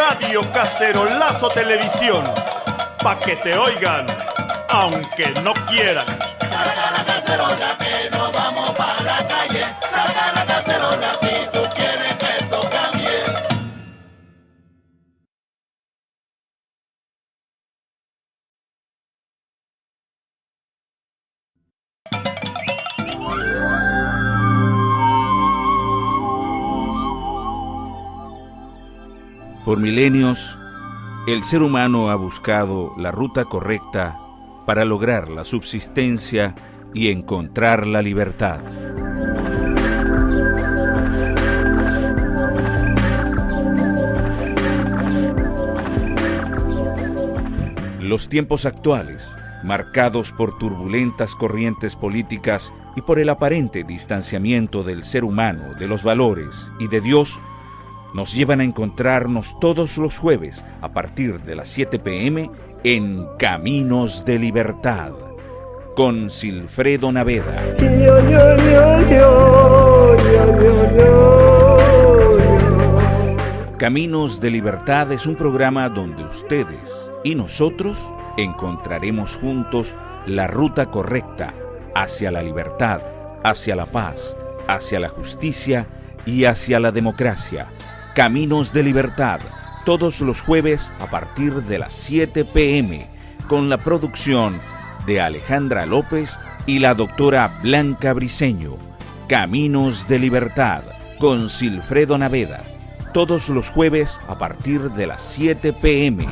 Radio Cacerolazo Televisión, pa' que te oigan, aunque no quieran. Saca la cacerola que nos vamos para la calle. Saca la cacerola si tú quieres que esto cambie. Por milenios, el ser humano ha buscado la ruta correcta para lograr la subsistencia y encontrar la libertad. Los tiempos actuales, marcados por turbulentas corrientes políticas y por el aparente distanciamiento del ser humano, de los valores y de Dios, nos llevan a encontrarnos todos los jueves a partir de las 7 p.m. en Caminos de Libertad, con Silfredo Naveda. Caminos de Libertad es un programa donde ustedes y nosotros encontraremos juntos la ruta correcta hacia la libertad, hacia la paz, hacia la justicia y hacia la democracia. Caminos de Libertad, todos los jueves a partir de las 7 p.m., con la producción de Alejandra López y la doctora Blanca Briceño. Caminos de Libertad, con Silfredo Naveda, todos los jueves a partir de las 7 p.m.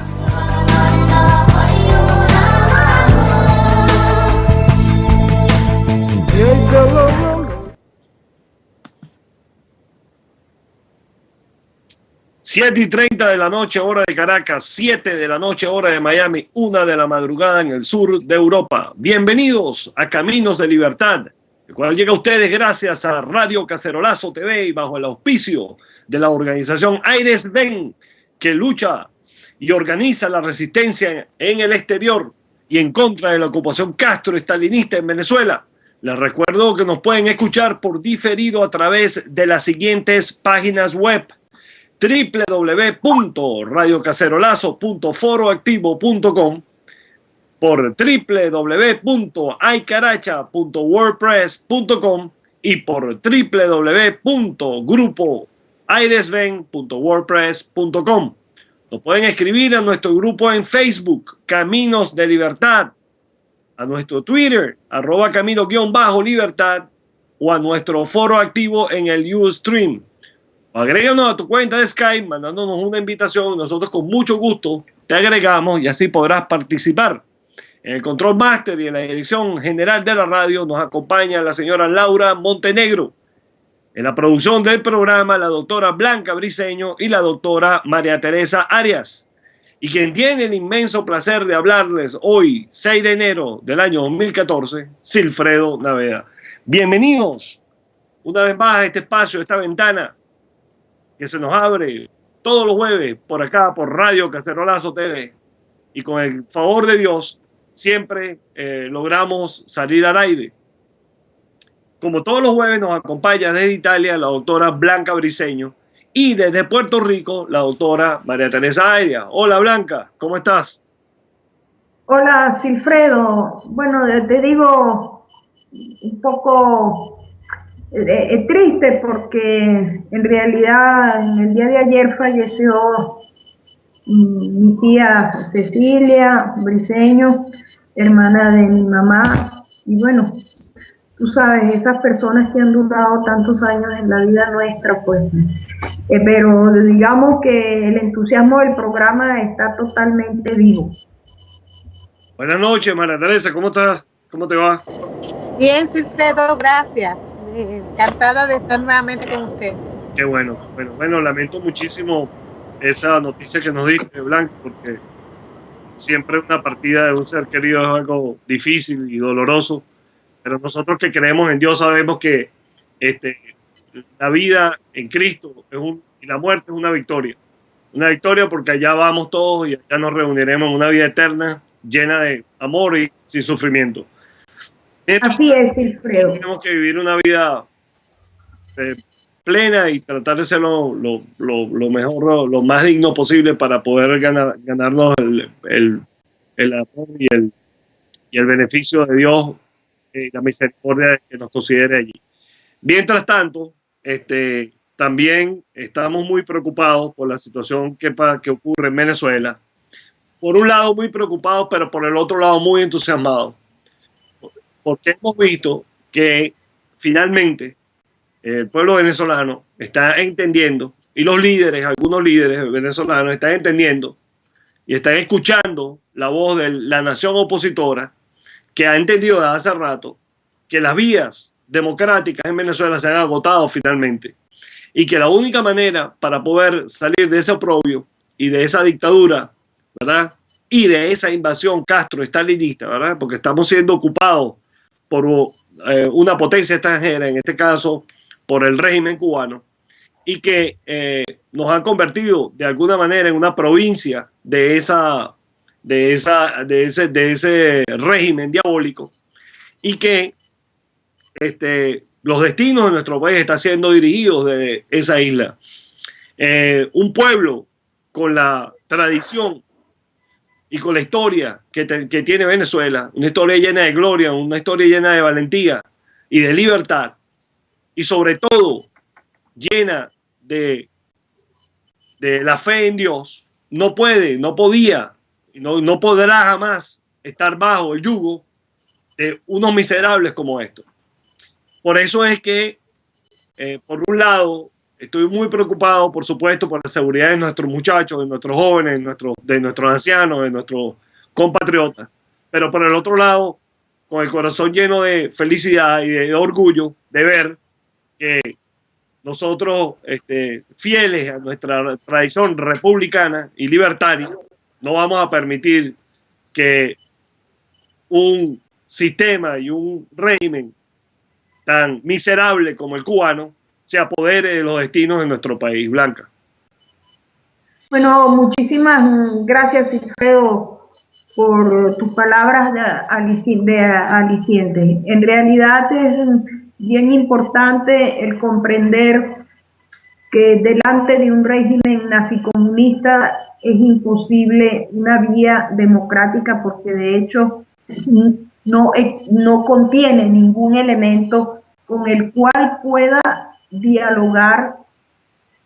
Siete y 30 de la noche, hora de Caracas, 7 de la noche, hora de Miami, 1 de la madrugada en el sur de Europa. Bienvenidos a Caminos de Libertad, el cual llega a ustedes gracias a Radio Cacerolazo TV y bajo el auspicio de la organización Aires Ven, que lucha y organiza la resistencia en el exterior y en contra de la ocupación castro-estalinista en Venezuela. Les recuerdo que nos pueden escuchar por diferido a través de las siguientes páginas web: www.radiocacerolazo.foroactivo.com, por www.aycaracha.wordpress.com y por www.grupoairesven.wordpress.com. Nos pueden escribir a nuestro grupo en Facebook, Caminos de Libertad, a nuestro Twitter, @camino_libertad, o a nuestro foro activo en el Ustream. Agréganos a tu cuenta de Skype mandándonos una invitación. Nosotros con mucho gusto te agregamos y así podrás participar. En el control máster y en la dirección general de la radio nos acompaña la señora Laura Montenegro. En la producción del programa, la doctora Blanca Briceño y la doctora María Teresa Arias. Y quien tiene el inmenso placer de hablarles hoy, 6 de enero del año 2014, Silfredo Naveda. Bienvenidos una vez más a este espacio, a esta ventana que se nos abre todos los jueves por acá, por Radio Cacerolazo TV. Y con el favor de Dios, siempre logramos salir al aire. Como todos los jueves nos acompaña desde Italia la doctora Blanca Briceño y desde Puerto Rico la doctora María Teresa Arias. Hola Blanca, ¿cómo estás? Hola Silfredo, bueno, te digo un poco triste porque en realidad en el día de ayer falleció mi tía Cecilia Briceño, hermana de mi mamá, y bueno, tú sabes, esas personas que han durado tantos años en la vida nuestra, pues, pero digamos que el entusiasmo del programa está totalmente vivo. Buenas noches, María Teresa, ¿cómo estás? ¿Cómo te va? Bien, Silfredo, gracias. Encantada de estar nuevamente con usted. Qué bueno. Bueno, lamento muchísimo esa noticia que nos diste, Blanca, porque siempre una partida de un ser querido es algo difícil y doloroso, pero nosotros que creemos en Dios sabemos que la vida en Cristo y la muerte es una victoria. Una victoria porque allá vamos todos y allá nos reuniremos en una vida eterna llena de amor y sin sufrimiento. Así es, Silfredo. Tenemos que vivir una vida plena y tratar de ser lo mejor, lo más digno posible para poder ganarnos el amor y el beneficio de Dios, la misericordia que nos considere allí. Mientras tanto, también estamos muy preocupados por la situación que ocurre en Venezuela. Por un lado muy preocupados, pero por el otro lado muy entusiasmados, porque hemos visto que finalmente el pueblo venezolano está entendiendo, y los líderes, algunos líderes venezolanos están entendiendo y están escuchando la voz de la nación opositora, que ha entendido desde hace rato que las vías democráticas en Venezuela se han agotado finalmente y que la única manera para poder salir de ese oprobio y de esa dictadura, ¿verdad?, y de esa invasión castro-estalinista, ¿verdad?, porque estamos siendo ocupados por una potencia extranjera, en este caso por el régimen cubano, y que nos han convertido de alguna manera en una provincia de ese régimen diabólico, y que los destinos de nuestro país están siendo dirigidos de esa isla. Un pueblo con la tradición y con la historia que tiene Venezuela, una historia llena de gloria, una historia llena de valentía y de libertad, y sobre todo llena de la fe en Dios, no podía, no podrá jamás estar bajo el yugo de unos miserables como estos. Por eso es que, por un lado, estoy muy preocupado, por supuesto, por la seguridad de nuestros muchachos, de nuestros jóvenes, de nuestros ancianos, de nuestros compatriotas. Pero por el otro lado, con el corazón lleno de felicidad y de orgullo de ver que nosotros, fieles a nuestra tradición republicana y libertaria, no vamos a permitir que un sistema y un régimen tan miserable como el cubano se apodere de los destinos de nuestro país. Blanca. Bueno, muchísimas gracias, Alfredo, por tus palabras de aliciente. En realidad es bien importante el comprender que delante de un régimen nazicomunista es imposible una vía democrática, porque de hecho no contiene ningún elemento con el cual pueda dialogar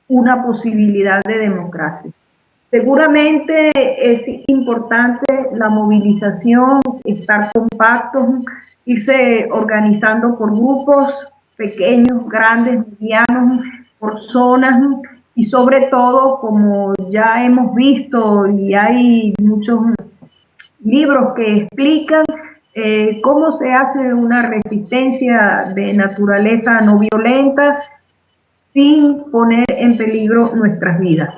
una posibilidad de democracia. Seguramente es importante la movilización, estar compactos, irse organizando por grupos pequeños, grandes, medianos, por zonas, y sobre todo, como ya hemos visto y hay muchos libros que explican cómo se hace una resistencia de naturaleza no violenta sin poner en peligro nuestras vidas,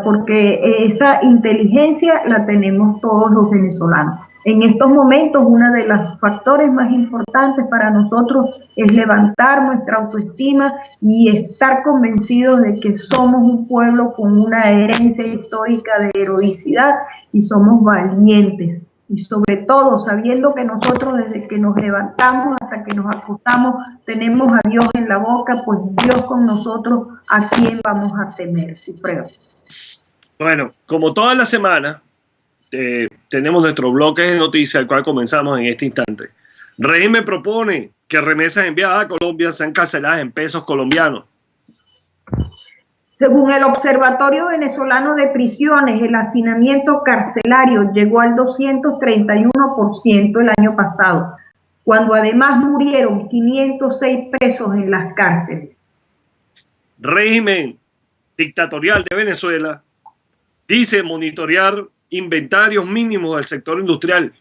porque esa inteligencia la tenemos todos los venezolanos. En estos momentos, uno de los factores más importantes para nosotros es levantar nuestra autoestima y estar convencidos de que somos un pueblo con una herencia histórica de heroicidad y somos valientes. Y sobre todo, sabiendo que nosotros desde que nos levantamos hasta que nos acostamos tenemos a Dios en la boca, pues Dios con nosotros, ¿a quién vamos a temer? Alfredo. Bueno, como toda la semana, tenemos nuestro bloque de noticias, el cual comenzamos en este instante. Régimen propone que remesas enviadas a Colombia sean canceladas en pesos colombianos. Según el Observatorio Venezolano de Prisiones, el hacinamiento carcelario llegó al 231% el año pasado, cuando además murieron 506 presos en las cárceles. Régimen dictatorial de Venezuela dice monitorear inventarios mínimos del sector industrial.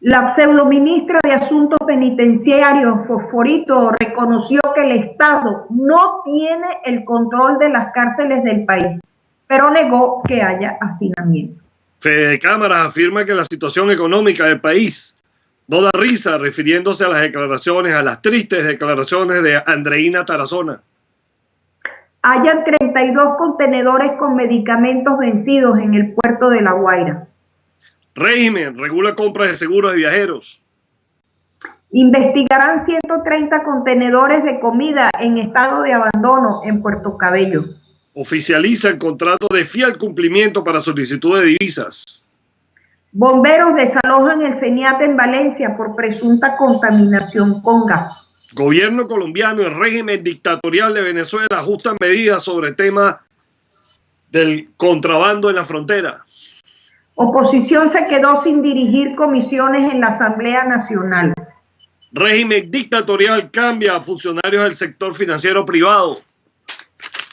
La pseudoministra de Asuntos Penitenciarios, Fosforito, reconoció que el Estado no tiene el control de las cárceles del país, pero negó que haya hacinamiento. Fede Cámaras afirma que la situación económica del país no da risa, refiriéndose a las tristes declaraciones de Andreina Tarazona. Hayan 32 contenedores con medicamentos vencidos en el puerto de La Guaira. Régimen regula compras de seguros de viajeros. Investigarán 130 contenedores de comida en estado de abandono en Puerto Cabello. Oficializa el contrato de fiel cumplimiento para solicitud de divisas. Bomberos desalojan el CENIAT en Valencia por presunta contaminación con gas. Gobierno colombiano y régimen dictatorial de Venezuela ajustan medidas sobre el tema del contrabando en la frontera. Oposición se quedó sin dirigir comisiones en la Asamblea Nacional. Régimen dictatorial cambia a funcionarios del sector financiero privado.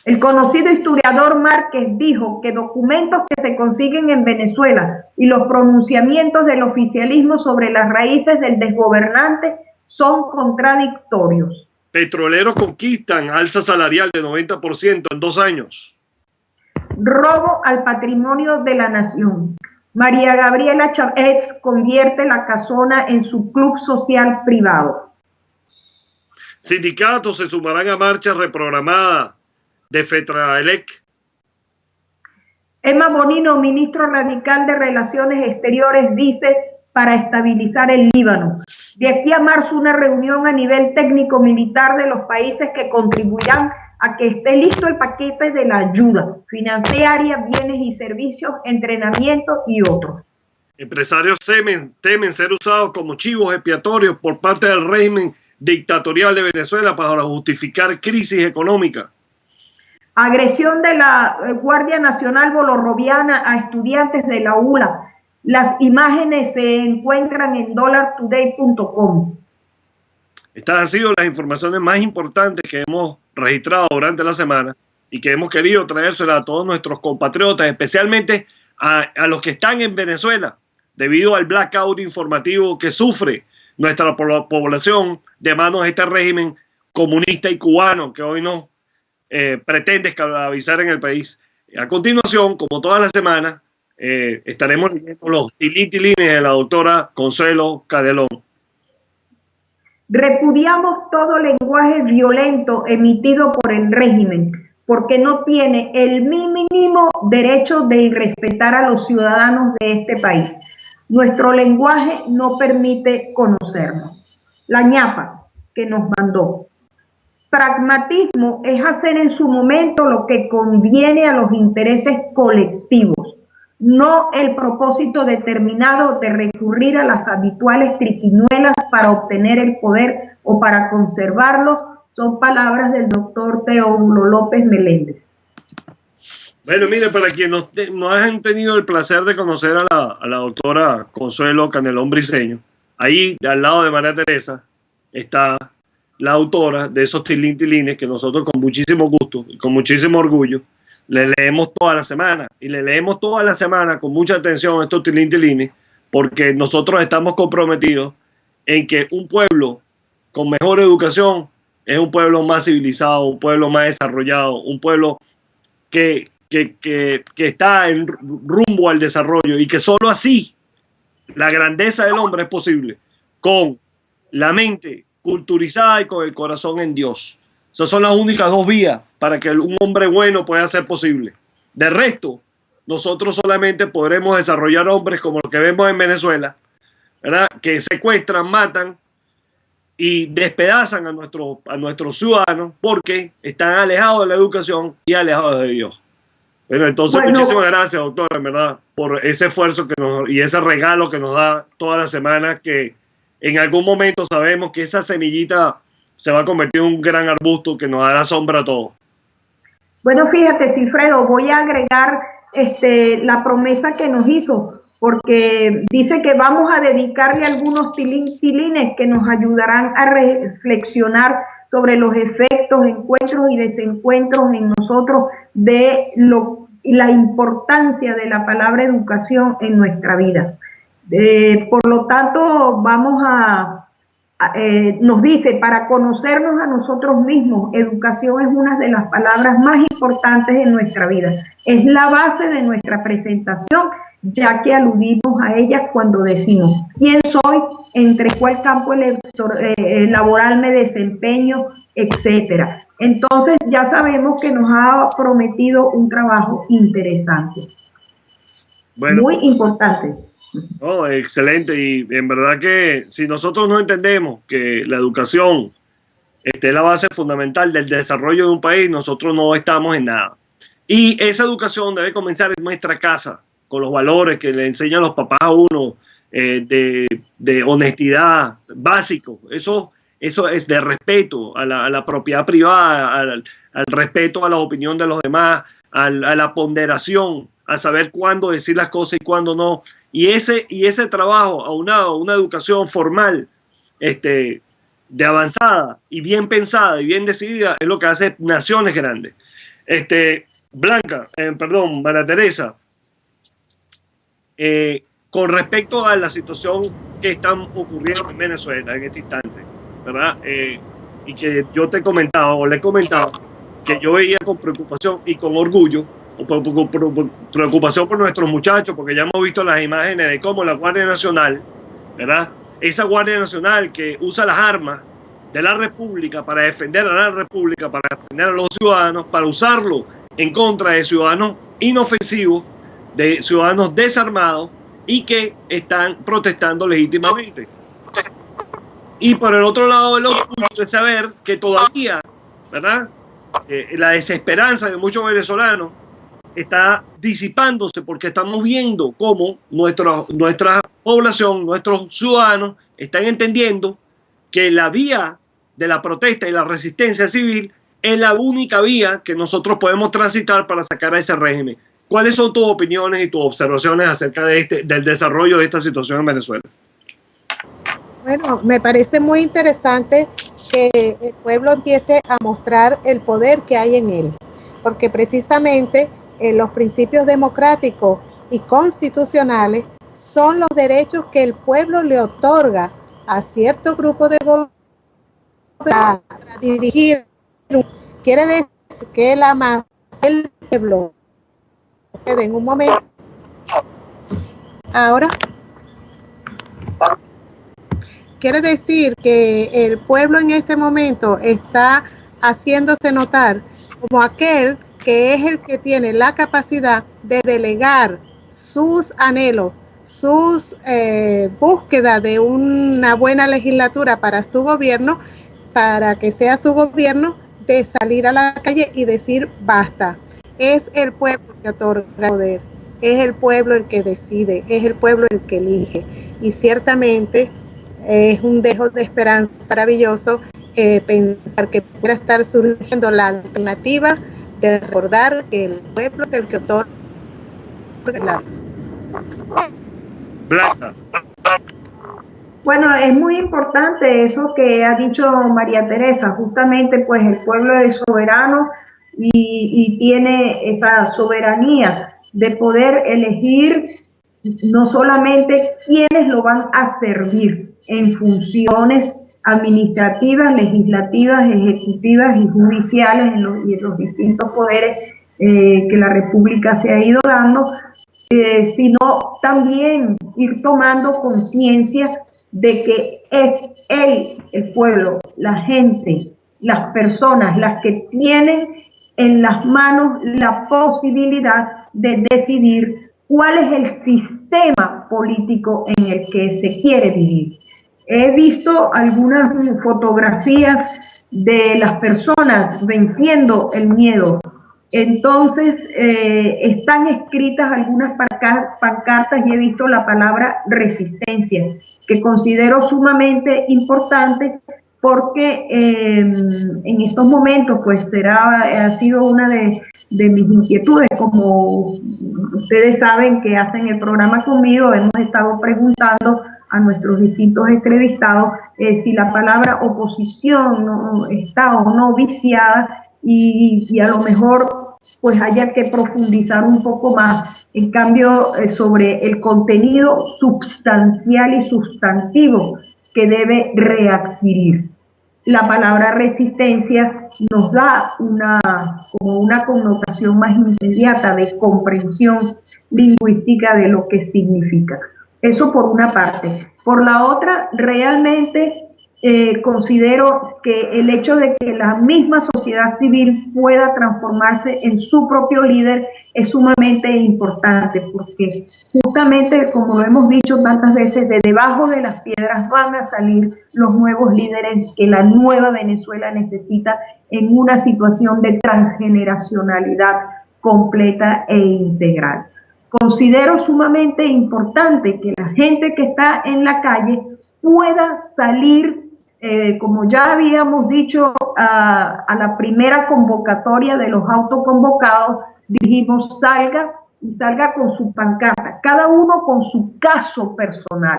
El conocido historiador Márquez dijo que documentos que se consiguen en Venezuela y los pronunciamientos del oficialismo sobre las raíces del desgobernante son contradictorios. Petroleros conquistan alza salarial de 90% en 2 años. Robo al patrimonio de la nación. María Gabriela Chávez convierte la casona en su club social privado. Sindicatos se sumarán a marcha reprogramada de FETRAELEC. Emma Bonino, ministro radical de Relaciones Exteriores, dice para estabilizar el Líbano. De aquí a marzo una reunión a nivel técnico-militar de los países que contribuirán a que esté listo el paquete de la ayuda financiera, bienes y servicios, entrenamiento y otros. Empresarios temen ser usados como chivos expiatorios por parte del régimen dictatorial de Venezuela para justificar crisis económica. Agresión de la Guardia Nacional Bolorroviana a estudiantes de la ULA. Las imágenes se encuentran en dollartoday.com. Estas han sido las informaciones más importantes que hemos registrado durante la semana y que hemos querido traérselas a todos nuestros compatriotas, especialmente a los que están en Venezuela, debido al blackout informativo que sufre nuestra población de manos de este régimen comunista y cubano que hoy nos pretende esclavizar en el país. A continuación, como todas las semanas, estaremos leyendo los tilines de la doctora Consuelo Candelón. Repudiamos todo lenguaje violento emitido por el régimen, porque no tiene el mínimo derecho de irrespetar a los ciudadanos de este país. Nuestro lenguaje no permite conocernos. La ñapa que nos mandó. Pragmatismo es hacer en su momento lo que conviene a los intereses colectivos, no el propósito determinado de recurrir a las habituales triquiñuelas para obtener el poder o para conservarlo. Son palabras del doctor Teódulo López Meléndez. Bueno, mire, para quienes no han tenido el placer de conocer a la doctora Consuelo Candelón Briceño, ahí al lado de María Teresa está la autora de esos tilines que nosotros con muchísimo gusto y con muchísimo orgullo le leemos toda la semana, y le leemos toda la semana con mucha atención a estos tilines, porque nosotros estamos comprometidos en que un pueblo con mejor educación es un pueblo más civilizado, un pueblo más desarrollado, un pueblo que está en rumbo al desarrollo, y que solo así la grandeza del hombre es posible, con la mente culturizada y con el corazón en Dios. Esas son las únicas 2 vías para que un hombre bueno pueda ser posible. De resto, nosotros solamente podremos desarrollar hombres como los que vemos en Venezuela, ¿verdad? Que secuestran, matan y despedazan a nuestros ciudadanos porque están alejados de la educación y alejados de Dios. Bueno, entonces muchísimas gracias, doctor, en verdad, por ese esfuerzo y ese regalo que nos da toda la semana, que en algún momento sabemos que esa semillita se va a convertir en un gran arbusto que nos dará sombra a todos. Bueno, fíjate, Silfredo, voy a agregar la promesa que nos hizo, porque dice que vamos a dedicarle algunos tilines que nos ayudarán a reflexionar sobre los efectos, encuentros y desencuentros en nosotros de la importancia de la palabra educación en nuestra vida. Por lo tanto, nos dice, para conocernos a nosotros mismos, educación es una de las palabras más importantes en nuestra vida. Es la base de nuestra presentación, ya que aludimos a ella cuando decimos quién soy, entre cuál campo laboral me desempeño, etcétera. Entonces ya sabemos que nos ha prometido un trabajo interesante, bueno, muy importante. Oh, excelente, y en verdad que si nosotros no entendemos que la educación es la base fundamental del desarrollo de un país, nosotros no estamos en nada. Y esa educación debe comenzar en nuestra casa, con los valores que le enseñan los papás a uno, de honestidad básico. Eso es de respeto a la propiedad privada, al respeto a la opinión de los demás, a la ponderación, a saber cuándo decir las cosas y cuándo no. Y ese trabajo aunado a una educación formal, de avanzada y bien pensada y bien decidida, es lo que hace naciones grandes. María Teresa, con respecto a la situación que están ocurriendo en Venezuela en este instante, ¿verdad? Y que yo te comentaba o le he comentado que yo veía con preocupación y con orgullo, preocupación por nuestros muchachos, porque ya hemos visto las imágenes de cómo la Guardia Nacional, ¿verdad? Esa Guardia Nacional que usa las armas de la República para defender a la República, para defender a los ciudadanos, para usarlo en contra de ciudadanos inofensivos, de ciudadanos desarmados y que están protestando legítimamente. Y por el otro lado, el orgullo de saber que todavía, ¿verdad? La desesperanza de muchos venezolanos está disipándose porque estamos viendo cómo nuestra población, nuestros ciudadanos están entendiendo que la vía de la protesta y la resistencia civil es la única vía que nosotros podemos transitar para sacar a ese régimen. ¿Cuáles son tus opiniones y tus observaciones acerca del desarrollo de esta situación en Venezuela? Bueno, me parece muy interesante que el pueblo empiece a mostrar el poder que hay en él, porque precisamente los principios democráticos y constitucionales son los derechos que el pueblo le otorga a cierto grupo de gobiernos para dirigir. Quiere decir que la masa del pueblo, en un momento, ahora, quiere decir que el pueblo en este momento está haciéndose notar como aquel que es el que tiene la capacidad de delegar sus anhelos, sus búsquedas de una buena legislatura para su gobierno, para que sea su gobierno, de salir a la calle y decir basta. Es el pueblo que otorga poder, es el pueblo el que decide, es el pueblo el que elige. Y ciertamente es un dejo de esperanza maravilloso pensar que pueda estar surgiendo la alternativa de recordar que el pueblo es el que otorga la... Blanca. Bueno, es muy importante eso que ha dicho María Teresa. Justamente, pues el pueblo es soberano y tiene esa soberanía de poder elegir no solamente quiénes lo van a servir en funciones administrativas, legislativas, ejecutivas y judiciales en los distintos poderes que la República se ha ido dando, sino también ir tomando conciencia de que es el pueblo, la gente, las personas, las que tienen en las manos la posibilidad de decidir cuál es el sistema político en el que se quiere vivir. He visto algunas fotografías de las personas venciendo el miedo. Entonces, están escritas algunas pancartas y he visto la palabra resistencia, que considero sumamente importante porque en estos momentos, pues ha sido una de mis inquietudes. Como ustedes saben que hacen el programa conmigo, hemos estado preguntando a nuestros distintos entrevistados si la palabra oposición está o no viciada y a lo mejor pues haya que profundizar un poco más, en cambio, sobre el contenido substancial y sustantivo que debe readquirir. La palabra resistencia nos da como una connotación más inmediata de comprensión lingüística de lo que significa. Eso por una parte. Por la otra, realmente considero que el hecho de que la misma sociedad civil pueda transformarse en su propio líder es sumamente importante, porque justamente, como lo hemos dicho tantas veces, de debajo de las piedras van a salir los nuevos líderes que la nueva Venezuela necesita en una situación de transgeneracionalidad completa e integral. Considero sumamente importante que la gente que está en la calle pueda salir, como ya habíamos dicho, a la primera convocatoria de los autoconvocados, dijimos salga con su pancarta, cada uno con su caso personal.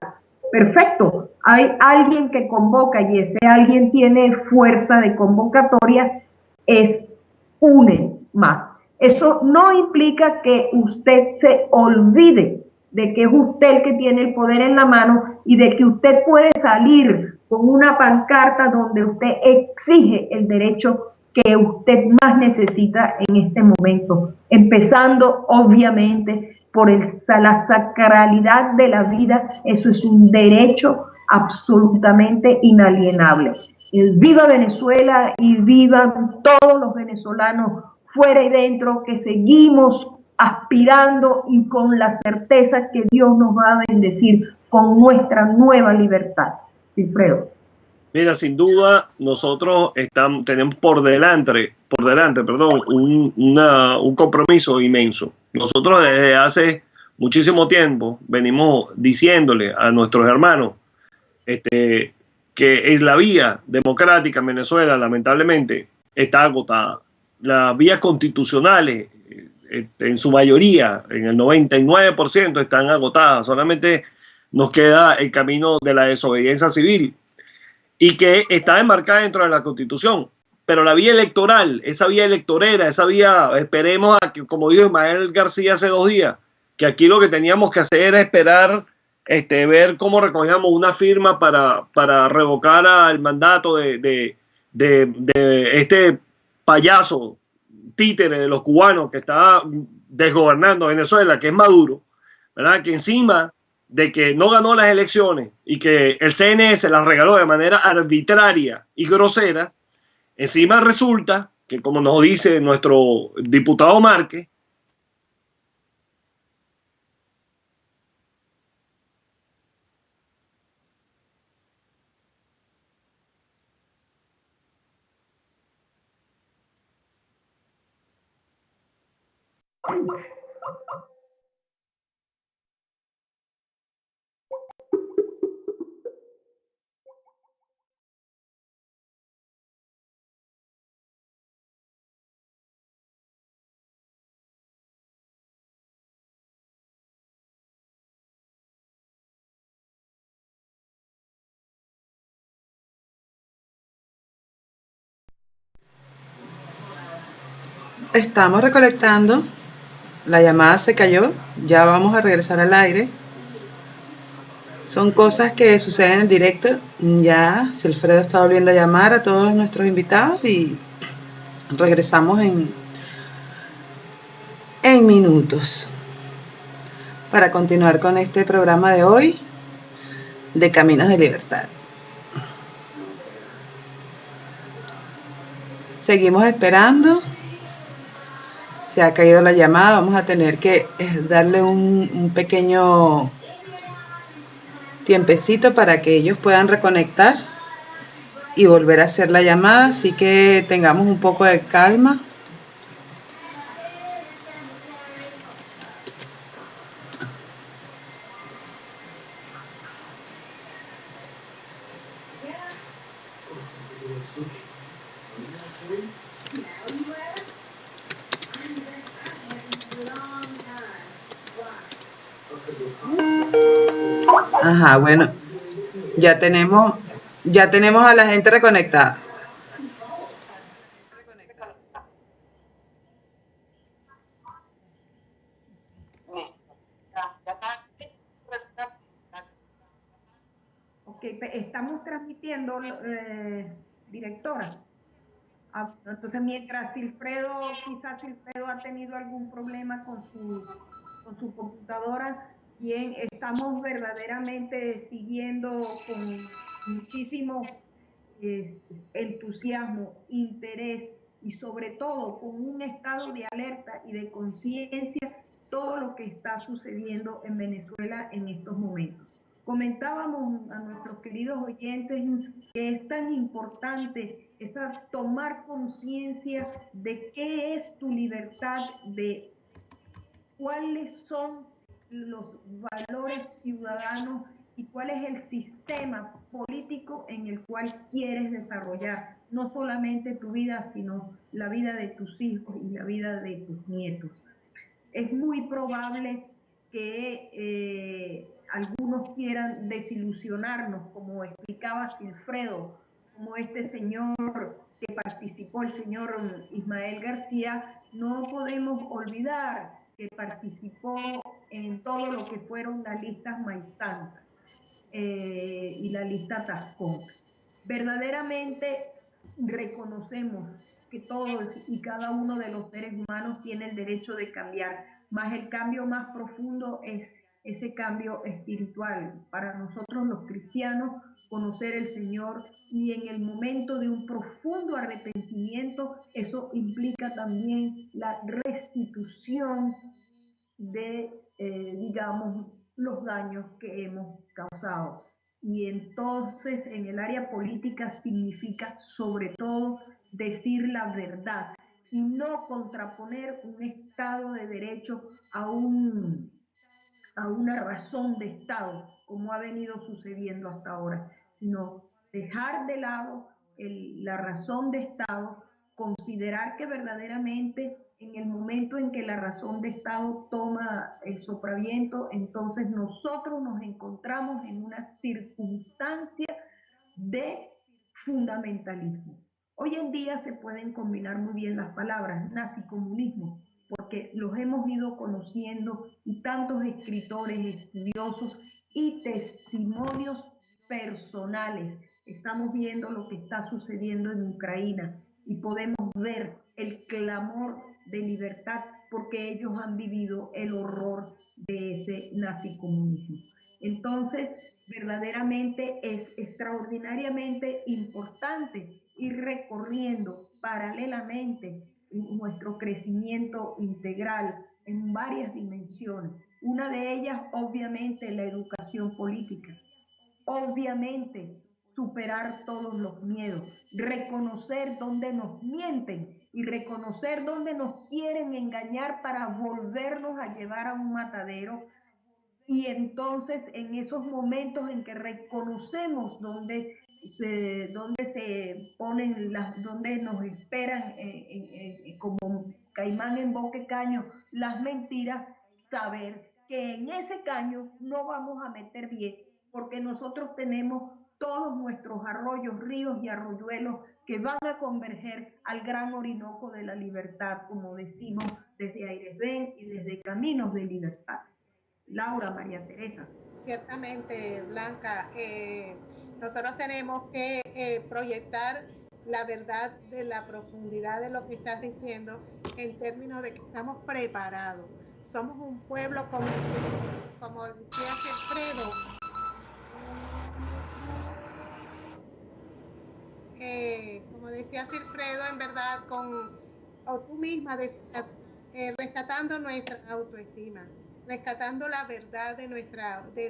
Perfecto, hay alguien que convoca y ese alguien tiene fuerza de convocatoria, es une más. Eso no implica que usted se olvide de que es usted el que tiene el poder en la mano y de que usted puede salir con una pancarta donde usted exige el derecho que usted más necesita en este momento, empezando obviamente por la sacralidad de la vida. Eso es un derecho absolutamente inalienable. Viva Venezuela y vivan todos los venezolanos fuera y dentro, que seguimos aspirando y con la certeza que Dios nos va a bendecir con nuestra nueva libertad. Silfredo. Mira, sin duda, nosotros tenemos por delante, un compromiso inmenso. Nosotros desde hace muchísimo tiempo venimos diciéndole a nuestros hermanos que es la vía democrática en Venezuela, lamentablemente, está agotada. Las vías constitucionales, en su mayoría, en el 99%, están agotadas. Solamente nos queda el camino de la desobediencia civil, y que está enmarcada dentro de la Constitución. Pero la vía electoral, esa vía electorera, esa vía, esperemos a que, como dijo Ismael García hace 2 días, que aquí lo que teníamos que hacer era esperar, ver cómo recogíamos una firma para revocar el mandato de este payaso títere de los cubanos que está desgobernando Venezuela, que es Maduro, ¿verdad? Que encima de que no ganó las elecciones y que el CNE las regaló de manera arbitraria y grosera, encima resulta que, como nos dice nuestro diputado Márquez, Estamos recolectando. La llamada se cayó. Ya vamos a regresar al aire. Son cosas que suceden en directo. Ya Silfredo está volviendo a llamar a todos nuestros invitados y regresamos en minutos para continuar con este programa de hoy de Caminos de Libertad. Seguimos esperando. Se ha caído la llamada. Vamos a tener que darle un pequeño tiempecito para que ellos puedan reconectar y volver a hacer la llamada. Así que tengamos un poco de calma. Ajá, bueno, ya tenemos a la gente reconectada. Ok, estamos transmitiendo, directora. Entonces, mientras quizás Silfredo ha tenido algún problema con su computadora, bien, estamos verdaderamente siguiendo con muchísimo entusiasmo, interés y sobre todo con un estado de alerta y de conciencia todo lo que está sucediendo en Venezuela en estos momentos. Comentábamos a nuestros queridos oyentes que es tan importante tomar conciencia de qué es tu libertad, de cuáles son los valores ciudadanos y cuál es el sistema político en el cual quieres desarrollar no solamente tu vida, sino la vida de tus hijos y la vida de tus nietos. Es muy probable que algunos quieran desilusionarnos, como explicaba Silfredo, como este señor que participó, el señor Ismael García. No podemos olvidar que participó en todo lo que fueron las listas Maizantas y la lista Tascón. Verdaderamente reconocemos que todos y cada uno de los seres humanos tiene el derecho de cambiar, más el cambio más profundo es ese cambio espiritual. Para nosotros los cristianos, conocer el Señor, y en el momento de un profundo arrepentimiento, eso implica también la restitución de, digamos, los daños que hemos causado. Y entonces en el área política significa sobre todo decir la verdad y no contraponer un Estado de Derecho a una razón de Estado, como ha venido sucediendo hasta ahora, sino dejar de lado la razón de Estado, considerar que verdaderamente en el momento en que la razón de Estado toma el sopraviento, entonces nosotros nos encontramos en una circunstancia de fundamentalismo. Hoy en día se pueden combinar muy bien las palabras nazi-comunismo, porque los hemos ido conociendo y tantos escritores, estudiosos y testimonios personales. Estamos viendo lo que está sucediendo en Ucrania y podemos ver el clamor de libertad porque ellos han vivido el horror de ese nazi-comunismo. Entonces, verdaderamente es extraordinariamente importante ir recorriendo paralelamente nuestro crecimiento integral en varias dimensiones. Una de ellas, obviamente, la educación política. Obviamente, superar todos los miedos, reconocer dónde nos mienten y reconocer dónde nos quieren engañar para volvernos a llevar a un matadero. Y entonces en esos momentos en que reconocemos dónde se ponen donde nos esperan como caimán en boca de caño las mentiras, saber que en ese caño no vamos a meter bien, porque nosotros tenemos todos nuestros arroyos, ríos y arroyuelos que van a converger al gran Orinoco de la libertad, como decimos desde Airesden y desde Caminos de Libertad. Laura, María Teresa. Ciertamente, Blanca, nosotros tenemos que proyectar la verdad de la profundidad de lo que estás diciendo en términos de que estamos preparados. Somos un pueblo, como decía Silfredo, en verdad, o tú misma rescatando nuestra autoestima, rescatando la verdad de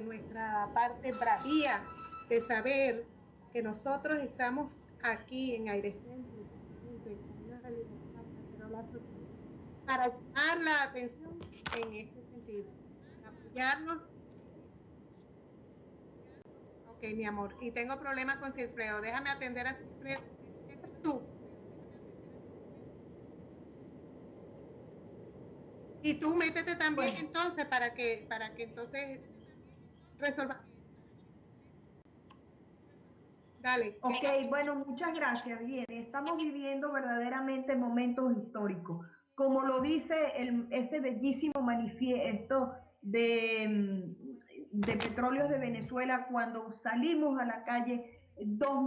nuestra parte bravía, de saber que nosotros estamos aquí en Airesden para llamar la atención en este sentido, apoyarnos. Ok, mi amor, y tengo problemas con Silfredo, déjame atender a Silfredo. Tú. Y tú métete también, bueno, entonces para que entonces resolva. Dale. Ok, bueno, muchas gracias. Bien, estamos viviendo verdaderamente momentos históricos. Como lo dice este bellísimo manifiesto de Petróleos de Venezuela, cuando salimos a la calle,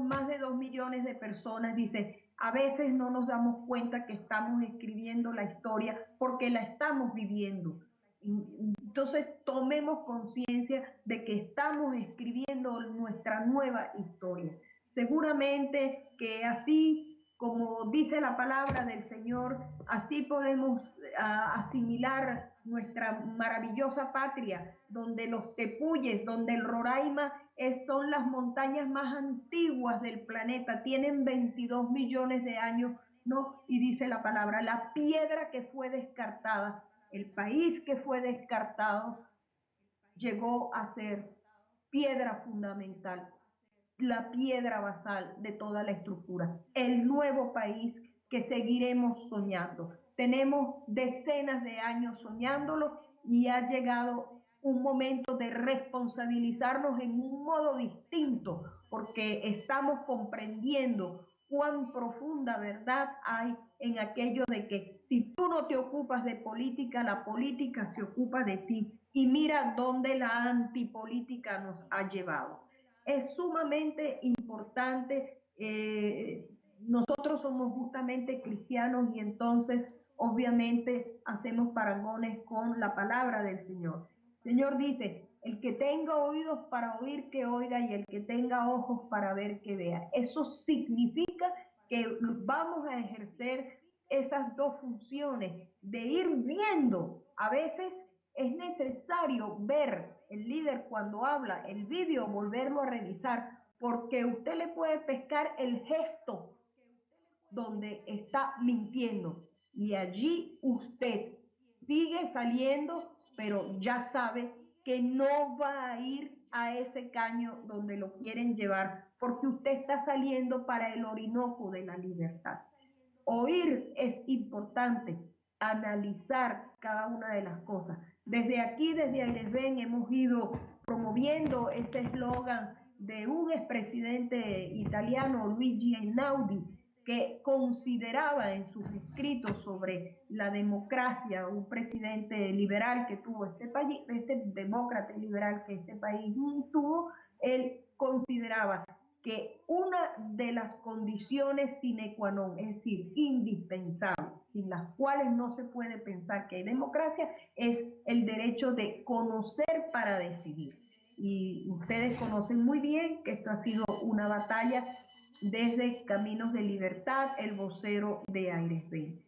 más de 2 millones de personas, dice, a veces no nos damos cuenta que estamos escribiendo la historia porque la estamos viviendo. Entonces tomemos conciencia de que estamos escribiendo nuestra nueva historia. Seguramente que así como dice la palabra del Señor, así podemos asimilar nuestra maravillosa patria, donde los tepuyes, donde el Roraima son las montañas más antiguas del planeta, tienen 22 millones de años, ¿no? Y dice la palabra, la piedra que fue descartada, el país que fue descartado, llegó a ser piedra fundamental, la piedra basal de toda la estructura, el nuevo país que seguiremos soñando. Tenemos decenas de años soñándolo y ha llegado un momento de responsabilizarnos en un modo distinto, porque estamos comprendiendo cuán profunda verdad hay en aquello de que si tú no te ocupas de política, la política se ocupa de ti. Y mira dónde la antipolítica nos ha llevado. Es sumamente importante, nosotros somos justamente cristianos y entonces obviamente hacemos parangones con la palabra del Señor. El Señor dice, el que tenga oídos para oír, que oiga, y el que tenga ojos para ver, que vea. Eso significa que vamos a ejercer esas dos funciones de ir viendo. A veces es necesario ver el líder cuando habla, el vídeo, volverlo a revisar, porque usted le puede pescar el gesto donde está mintiendo y allí usted sigue saliendo, pero ya sabe que no va a ir a ese caño donde lo quieren llevar, porque usted está saliendo para el Orinoco de la libertad. Oír es importante, analizar cada una de las cosas. Desde aquí, desde Airesben, hemos ido promoviendo este eslogan de un expresidente italiano, Luigi Einaudi, que consideraba en sus escritos sobre la democracia, un presidente liberal que tuvo este país, este demócrata liberal que este país tuvo, él consideraba que una de las condiciones sine qua non, es decir, indispensables, sin las cuales no se puede pensar que hay democracia, es el derecho de conocer para decidir. Y ustedes conocen muy bien que esto ha sido una batalla desde Caminos de Libertad, el vocero de Airesben.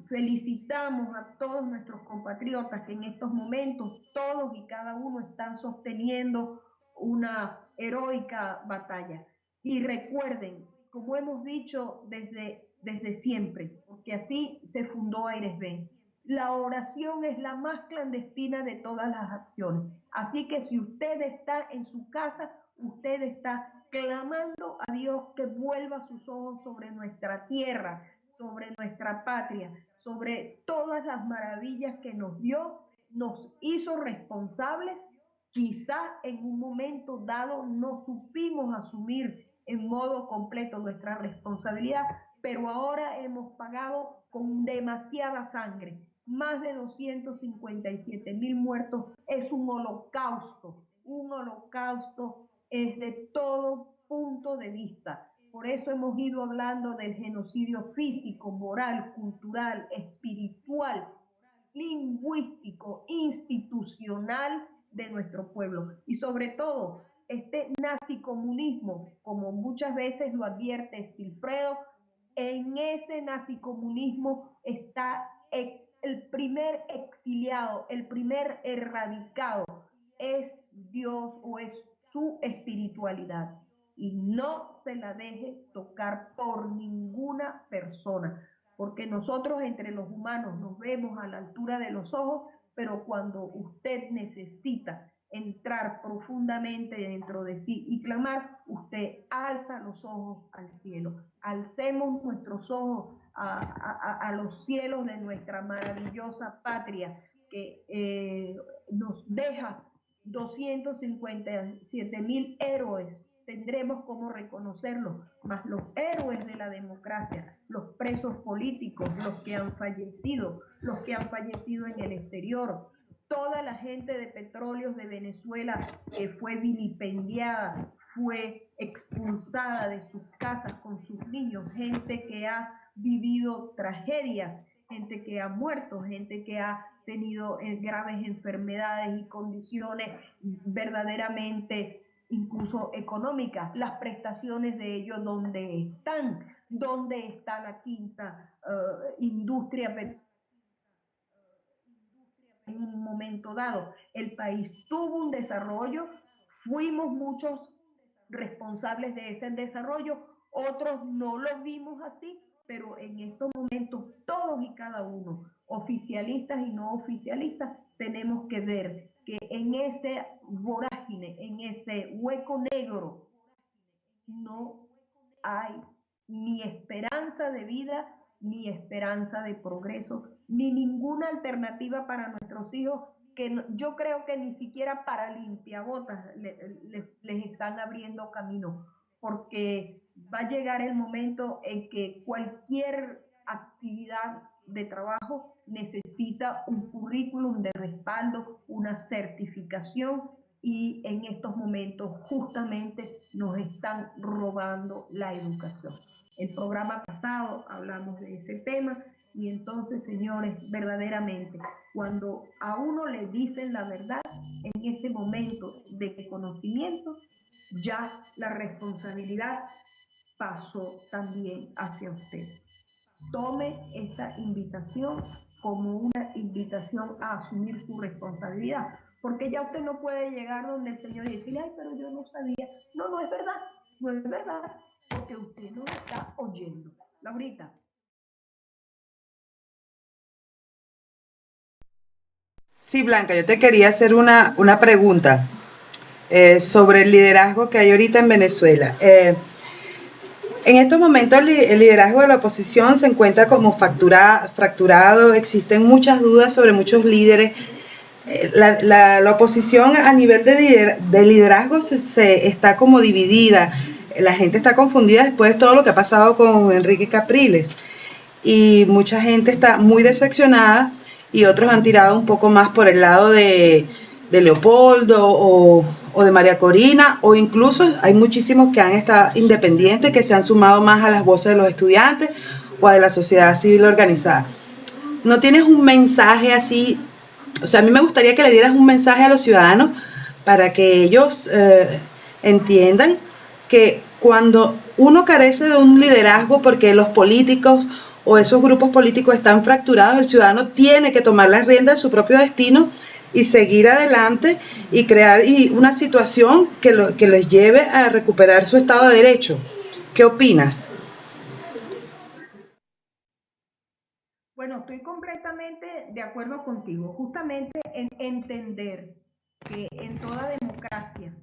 Felicitamos a todos nuestros compatriotas que en estos momentos todos y cada uno están sosteniendo una heroica batalla. Y recuerden, como hemos dicho desde siempre, porque así se fundó Airesben, la oración es la más clandestina de todas las acciones. Así que si usted está en su casa, usted está clamando a Dios que vuelva sus ojos sobre nuestra tierra, sobre nuestra patria, sobre todas las maravillas que nos dio, nos hizo responsables. Quizá en un momento dado no supimos asumir en modo completo nuestra responsabilidad, pero ahora hemos pagado con demasiada sangre. Más de 257,000 muertos es un holocausto desde todo punto de vista. Por eso hemos ido hablando del genocidio físico, moral, cultural, espiritual, lingüístico, institucional de nuestro pueblo. Y sobre todo, este nazicomunismo, como muchas veces lo advierte Silfredo, en ese nazicomunismo está el primer exiliado, el primer erradicado, es Dios o es su espiritualidad. Y no se la deje tocar por ninguna persona, porque nosotros entre los humanos nos vemos a la altura de los ojos, pero cuando usted necesita entrar profundamente dentro de sí y clamar, usted alza los ojos al cielo. Alcemos nuestros ojos a los cielos de nuestra maravillosa patria que nos deja 257,000 héroes. Tendremos como reconocerlos, más los héroes de la democracia, los presos políticos, los que han fallecido en el exterior, toda la gente de Petróleos de Venezuela que fue vilipendiada, fue expulsada de sus casas con sus niños, gente que ha vivido tragedias, gente que ha muerto, gente que ha tenido graves enfermedades y condiciones verdaderamente incluso económicas, las prestaciones de ellos, dónde está la quinta industria en un momento dado. El país tuvo un desarrollo, fuimos muchos responsables de ese desarrollo, otros no lo vimos así, pero en estos momentos todos y cada uno, oficialistas y no oficialistas, tenemos que ver que en ese vorágine, en ese hueco negro, no hay ni esperanza de vida, ni esperanza de progreso, ni ninguna alternativa para nuestros hijos, que yo creo que ni siquiera para limpiabotas les están abriendo camino, porque va a llegar el momento en que cualquier actividad de trabajo necesita un currículum de respaldo, una certificación, y en estos momentos justamente nos están robando la educación. El programa pasado hablamos de ese tema y entonces, señores, verdaderamente, cuando a uno le dicen la verdad, en ese momento de conocimiento, ya la responsabilidad pasó también hacia usted. Tome esta invitación como una invitación a asumir su responsabilidad, porque ya usted no puede llegar donde el Señor y decirle, ay, pero yo no sabía. No, no es verdad, no es verdad, porque usted no está oyendo. Laurita. Sí, Blanca, yo te quería hacer una pregunta sobre el liderazgo que hay ahorita en Venezuela. En estos momentos el liderazgo de la oposición se encuentra como fracturado, existen muchas dudas sobre muchos líderes. La oposición a nivel de liderazgo se está como dividida, la gente está confundida después de todo lo que ha pasado con Enrique Capriles y mucha gente está muy decepcionada y otros han tirado un poco más por el lado de Leopoldo o de María Corina, o incluso hay muchísimos que han estado independientes, que se han sumado más a las voces de los estudiantes o a de la sociedad civil organizada. ¿No tienes un mensaje así? O sea, a mí me gustaría que le dieras un mensaje a los ciudadanos para que ellos entiendan que cuando uno carece de un liderazgo porque los políticos o esos grupos políticos están fracturados, el ciudadano tiene que tomar las riendas de su propio destino y seguir adelante y crear una situación que los lleve a recuperar su Estado de Derecho. ¿Qué opinas? Bueno, estoy completamente de acuerdo contigo, justamente en entender que en toda democracia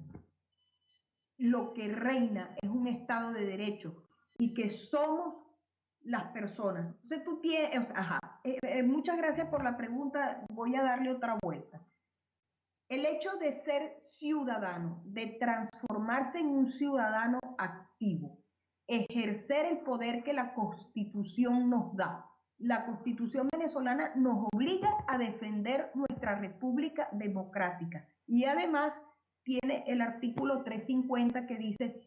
lo que reina es un Estado de Derecho y que somos las personas. Entonces tú tienes, muchas gracias por la pregunta, voy a darle otra vuelta. El hecho de ser ciudadano, de transformarse en un ciudadano activo, ejercer el poder que la Constitución nos da. La Constitución venezolana nos obliga a defender nuestra República Democrática y además tiene el artículo 350 que dice,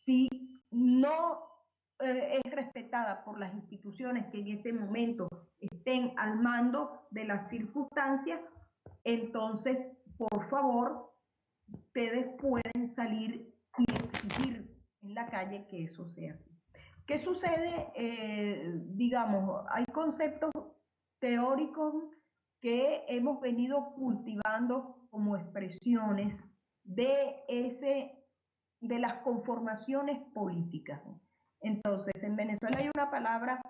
si no es respetada por las instituciones que en ese momento estén al mando de las circunstancias, entonces, por favor, ustedes pueden salir y exigir en la calle que eso sea así. ¿Qué sucede? Digamos, hay conceptos teóricos que hemos venido cultivando como expresiones de las conformaciones políticas. Entonces, en Venezuela hay una palabra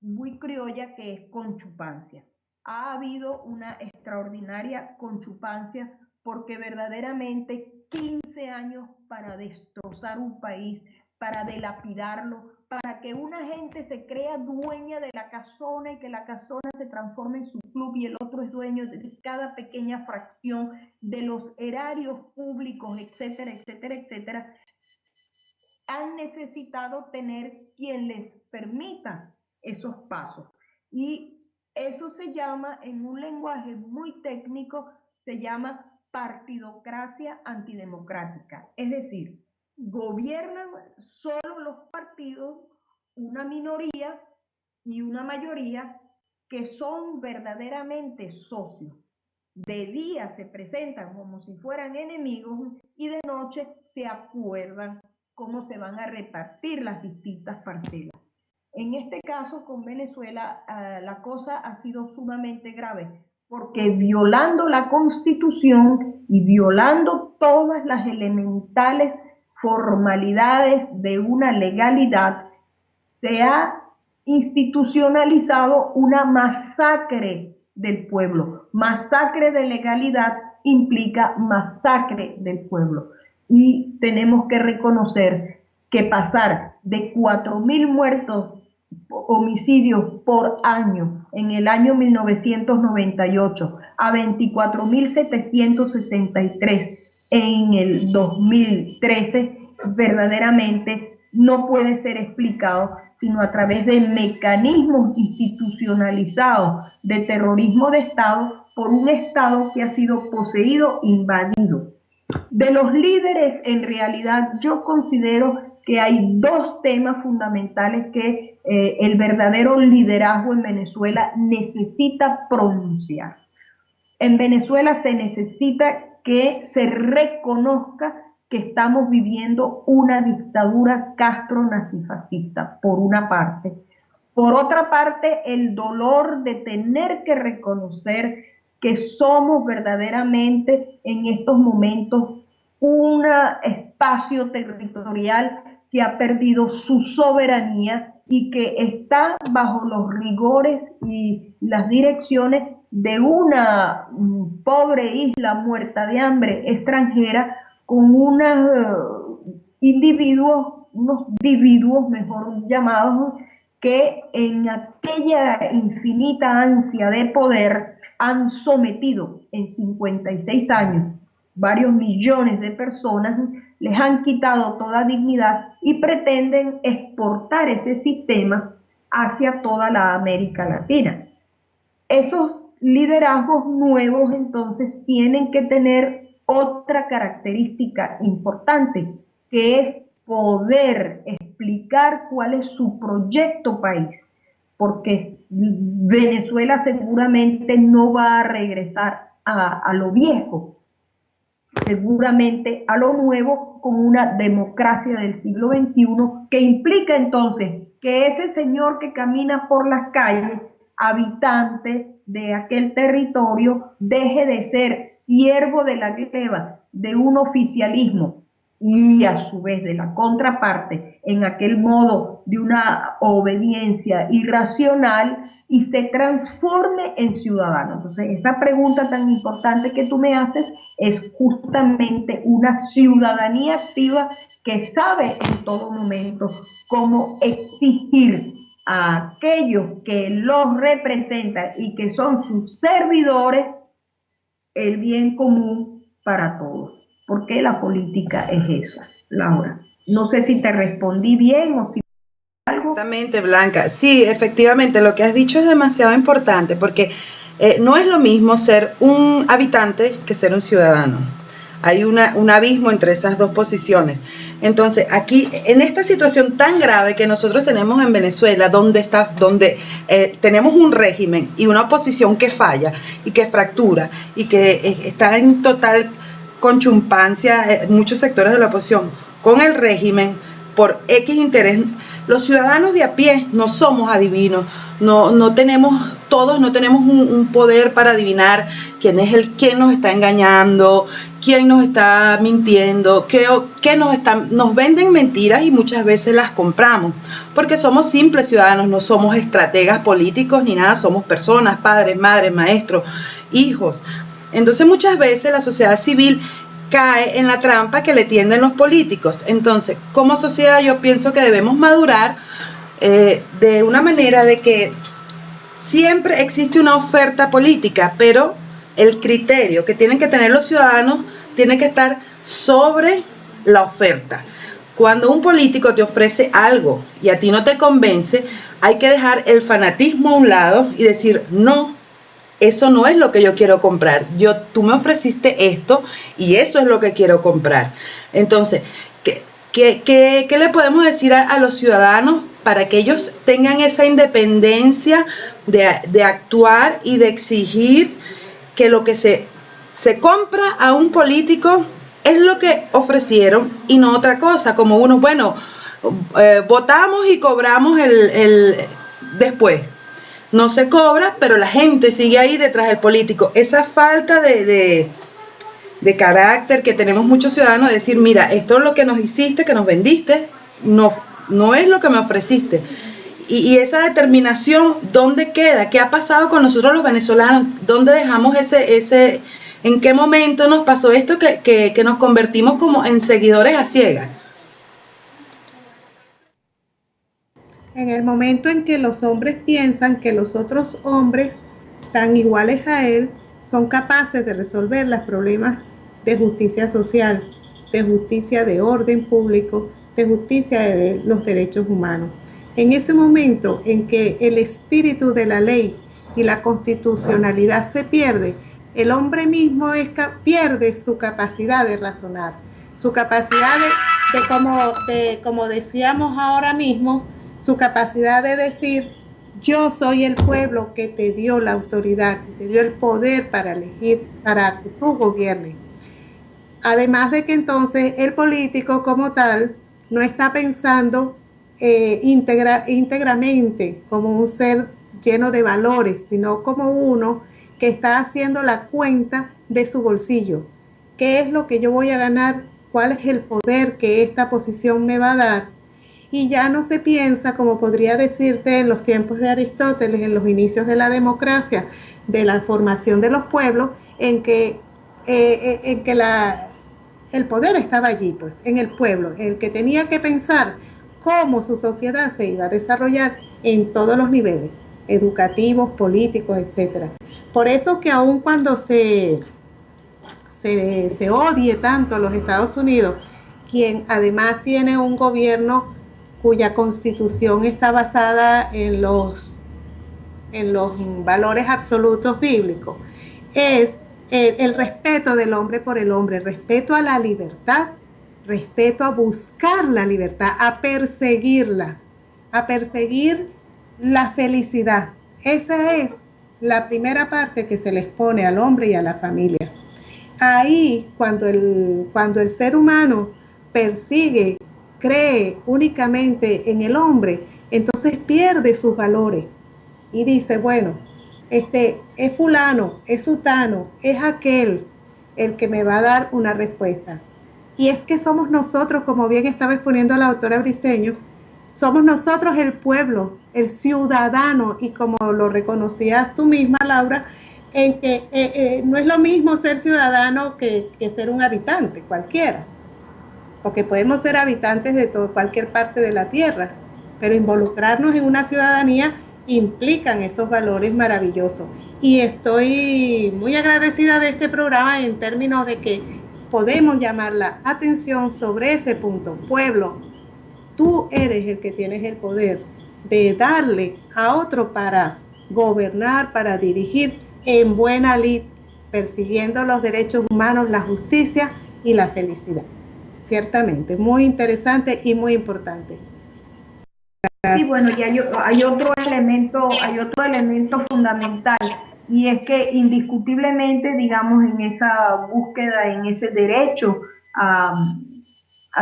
muy criolla que es conchupancia. Ha habido una extraordinaria conchupancia porque verdaderamente 15 años para destrozar un país, para dilapidarlo, para que una gente se crea dueña de la casona y que la casona se transforme en su club y el otro es dueño de cada pequeña fracción de los erarios públicos, etcétera, etcétera, etcétera, han necesitado tener quien les permita esos pasos. Y eso se llama, en un lenguaje muy técnico, se llama partidocracia antidemocrática. Es decir, gobiernan solo los partidos, una minoría y una mayoría que son verdaderamente socios. De día se presentan como si fueran enemigos y de noche se acuerdan cómo se van a repartir las distintas parcelas. En este caso con Venezuela la cosa ha sido sumamente grave porque violando la Constitución y violando todas las elementales formalidades de una legalidad, se ha institucionalizado una masacre del pueblo. Masacre de legalidad implica masacre del pueblo. Y tenemos que reconocer que pasar de 4.000 muertos, homicidios por año en el año 1998 a 24.763 en el 2013, verdaderamente no puede ser explicado sino a través de mecanismos institucionalizados de terrorismo de Estado por un Estado que ha sido poseído, invadido. De los líderes, en realidad, yo considero que hay dos temas fundamentales que el verdadero liderazgo en Venezuela necesita pronunciar. En Venezuela se necesita que se reconozca que estamos viviendo una dictadura castro-nazifascista, por una parte. Por otra parte, el dolor de tener que reconocer que somos verdaderamente en estos momentos un espacio territorial que ha perdido su soberanía y que está bajo los rigores y las direcciones de una pobre isla muerta de hambre extranjera con unos individuos mejor llamados, que en aquella infinita ansia de poder han sometido en 56 años varios millones de personas, les han quitado toda dignidad y pretenden exportar ese sistema hacia toda la América Latina. Esos liderazgos nuevos entonces tienen que tener otra característica importante, que es poder explicar cuál es su proyecto país, porque Venezuela seguramente no va a regresar a lo viejo, seguramente a lo nuevo, con una democracia del siglo XXI, que implica entonces que ese señor que camina por las calles, habitante de aquel territorio, deje de ser siervo de la gleba de un oficialismo y a su vez de la contraparte en aquel modo de una obediencia irracional y se transforme en ciudadano. Entonces, esa pregunta tan importante que tú me haces es justamente una ciudadanía activa que sabe en todo momento cómo exigir a aquellos que los representan y que son sus servidores el bien común para todos. Porque la política es eso, Laura. No sé si te respondí bien o si algo. Exactamente, Blanca. Sí, efectivamente, lo que has dicho es demasiado importante porque no es lo mismo ser un habitante que ser un ciudadano. Hay un abismo entre esas dos posiciones. Entonces, aquí, en esta situación tan grave que nosotros tenemos en Venezuela, donde tenemos un régimen y una oposición que falla y que fractura y que está en total conchumpancia, muchos sectores de la oposición, con el régimen por X interés. Los ciudadanos de a pie no somos adivinos, no tenemos un poder para adivinar quién nos está engañando, quién nos está mintiendo, qué nos venden mentiras y muchas veces las compramos, porque somos simples ciudadanos, no somos estrategas políticos ni nada, somos personas, padres, madres, maestros, hijos. Entonces muchas veces la sociedad civil cae en la trampa que le tienden los políticos. Entonces, como sociedad yo pienso que debemos madurar de una manera de que siempre existe una oferta política, pero el criterio que tienen que tener los ciudadanos tiene que estar sobre la oferta. Cuando un político te ofrece algo y a ti no te convence, hay que dejar el fanatismo a un lado y decir, no, eso no es lo que yo quiero comprar. Tú me ofreciste esto y eso es lo que quiero comprar. Entonces, ¿qué le podemos decir a los ciudadanos para que ellos tengan esa independencia de actuar y de exigir que lo que se compra a un político es lo que ofrecieron y no otra cosa, como uno, bueno, votamos y cobramos el después. No se cobra, pero la gente sigue ahí detrás del político. Esa falta de carácter que tenemos muchos ciudadanos, de decir, mira, esto es lo que nos hiciste, que nos vendiste, no es lo que me ofreciste. Y esa determinación, ¿dónde queda? ¿Qué ha pasado con nosotros los venezolanos? ¿Dónde dejamos ese en qué momento nos pasó esto que nos convertimos como en seguidores a ciegas? En el momento en que los hombres piensan que los otros hombres, tan iguales a él, son capaces de resolver los problemas de justicia social, de justicia de orden público, de justicia de los derechos humanos. En ese momento en que el espíritu de la ley y la constitucionalidad se pierde, el hombre mismo pierde su capacidad de razonar, su capacidad como decíamos ahora mismo, su capacidad de decir, yo soy el pueblo que te dio la autoridad, que te dio el poder para elegir, para que tú gobiernes. Además de que entonces el político como tal no está pensando íntegramente como un ser lleno de valores, sino como uno que está haciendo la cuenta de su bolsillo. ¿Qué es lo que yo voy a ganar? ¿Cuál es el poder que esta posición me va a dar? Y ya no se piensa, como podría decirte en los tiempos de Aristóteles, en los inicios de la democracia, de la formación de los pueblos, en que el poder estaba allí, pues, en el pueblo, el que tenía que pensar cómo su sociedad se iba a desarrollar en todos los niveles, educativos, políticos, etc. Por eso que aun cuando se odie tanto a los Estados Unidos, quien además tiene un gobierno cuya constitución está basada en los valores absolutos bíblicos, es el respeto del hombre por el hombre, respeto a la libertad, respeto a buscar la libertad, a perseguirla, a perseguir la felicidad. Esa es la primera parte que se les pone al hombre y a la familia. Ahí, cuando el ser humano persigue, cree únicamente en el hombre, entonces pierde sus valores y dice, bueno, es fulano, es sutano, es aquel el que me va a dar una respuesta. Y es que somos nosotros, como bien estaba exponiendo la doctora Briceño, somos nosotros el pueblo, el ciudadano, y como lo reconocías tú misma, Laura, en que no es lo mismo ser ciudadano que ser un habitante, cualquiera, porque podemos ser habitantes de cualquier parte de la tierra, pero involucrarnos en una ciudadanía implican esos valores maravillosos. Y estoy muy agradecida de este programa en términos de que podemos llamar la atención sobre ese punto. Pueblo, tú eres el que tienes el poder de darle a otro para gobernar, para dirigir en buena lid, persiguiendo los derechos humanos, la justicia y la felicidad. Ciertamente, muy interesante y muy importante. Sí, bueno, y hay otro elemento fundamental, y es que indiscutiblemente, digamos, en esa búsqueda, en ese derecho a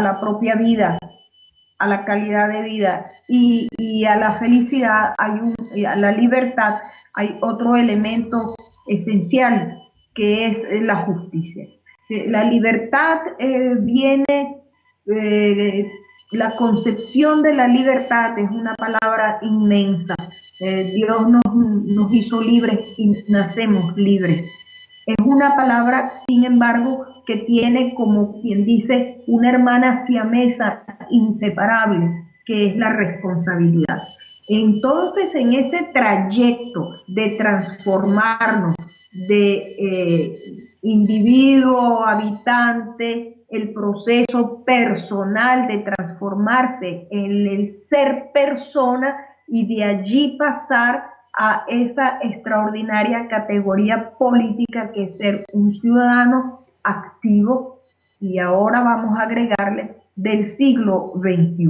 la propia vida, a la calidad de vida y a la felicidad, a la libertad, hay otro elemento esencial, que es la justicia. La libertad viene, la concepción de la libertad es una palabra inmensa. Dios nos hizo libres y nacemos libres. Es una palabra, sin embargo, que tiene, como quien dice, una hermana siamesa inseparable, que es la responsabilidad. Entonces, en ese trayecto de transformarnos de individuo, habitante, el proceso personal de transformarse en el ser persona y de allí pasar a esa extraordinaria categoría política que es ser un ciudadano activo, y ahora vamos a agregarle del siglo XXI.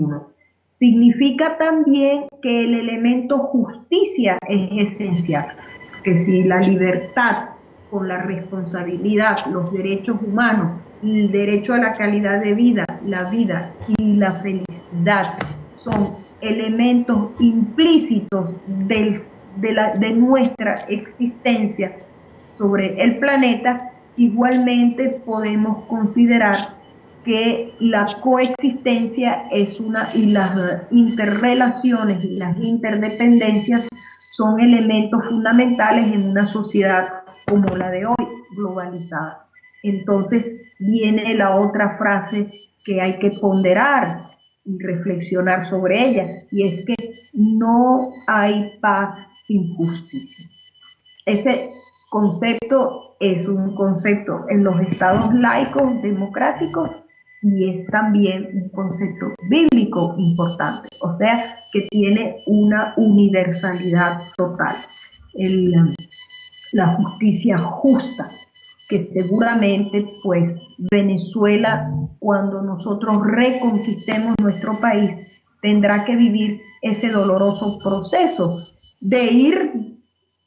Significa también que el elemento justicia es esencial, que si la libertad con la responsabilidad, los derechos humanos, el derecho a la calidad de vida, la vida y la felicidad son elementos implícitos de nuestra existencia sobre el planeta, igualmente podemos considerar que la coexistencia es y las interrelaciones y las interdependencias son elementos fundamentales en una sociedad como la de hoy, globalizada. Entonces viene la otra frase que hay que ponderar y reflexionar sobre ella, y es que no hay paz sin justicia. Ese concepto es un concepto en los estados laicos democráticos y es también un concepto bíblico importante, o sea que tiene una universalidad total. La justicia justa, que seguramente pues Venezuela, cuando nosotros reconquistemos nuestro país, tendrá que vivir ese doloroso proceso de ir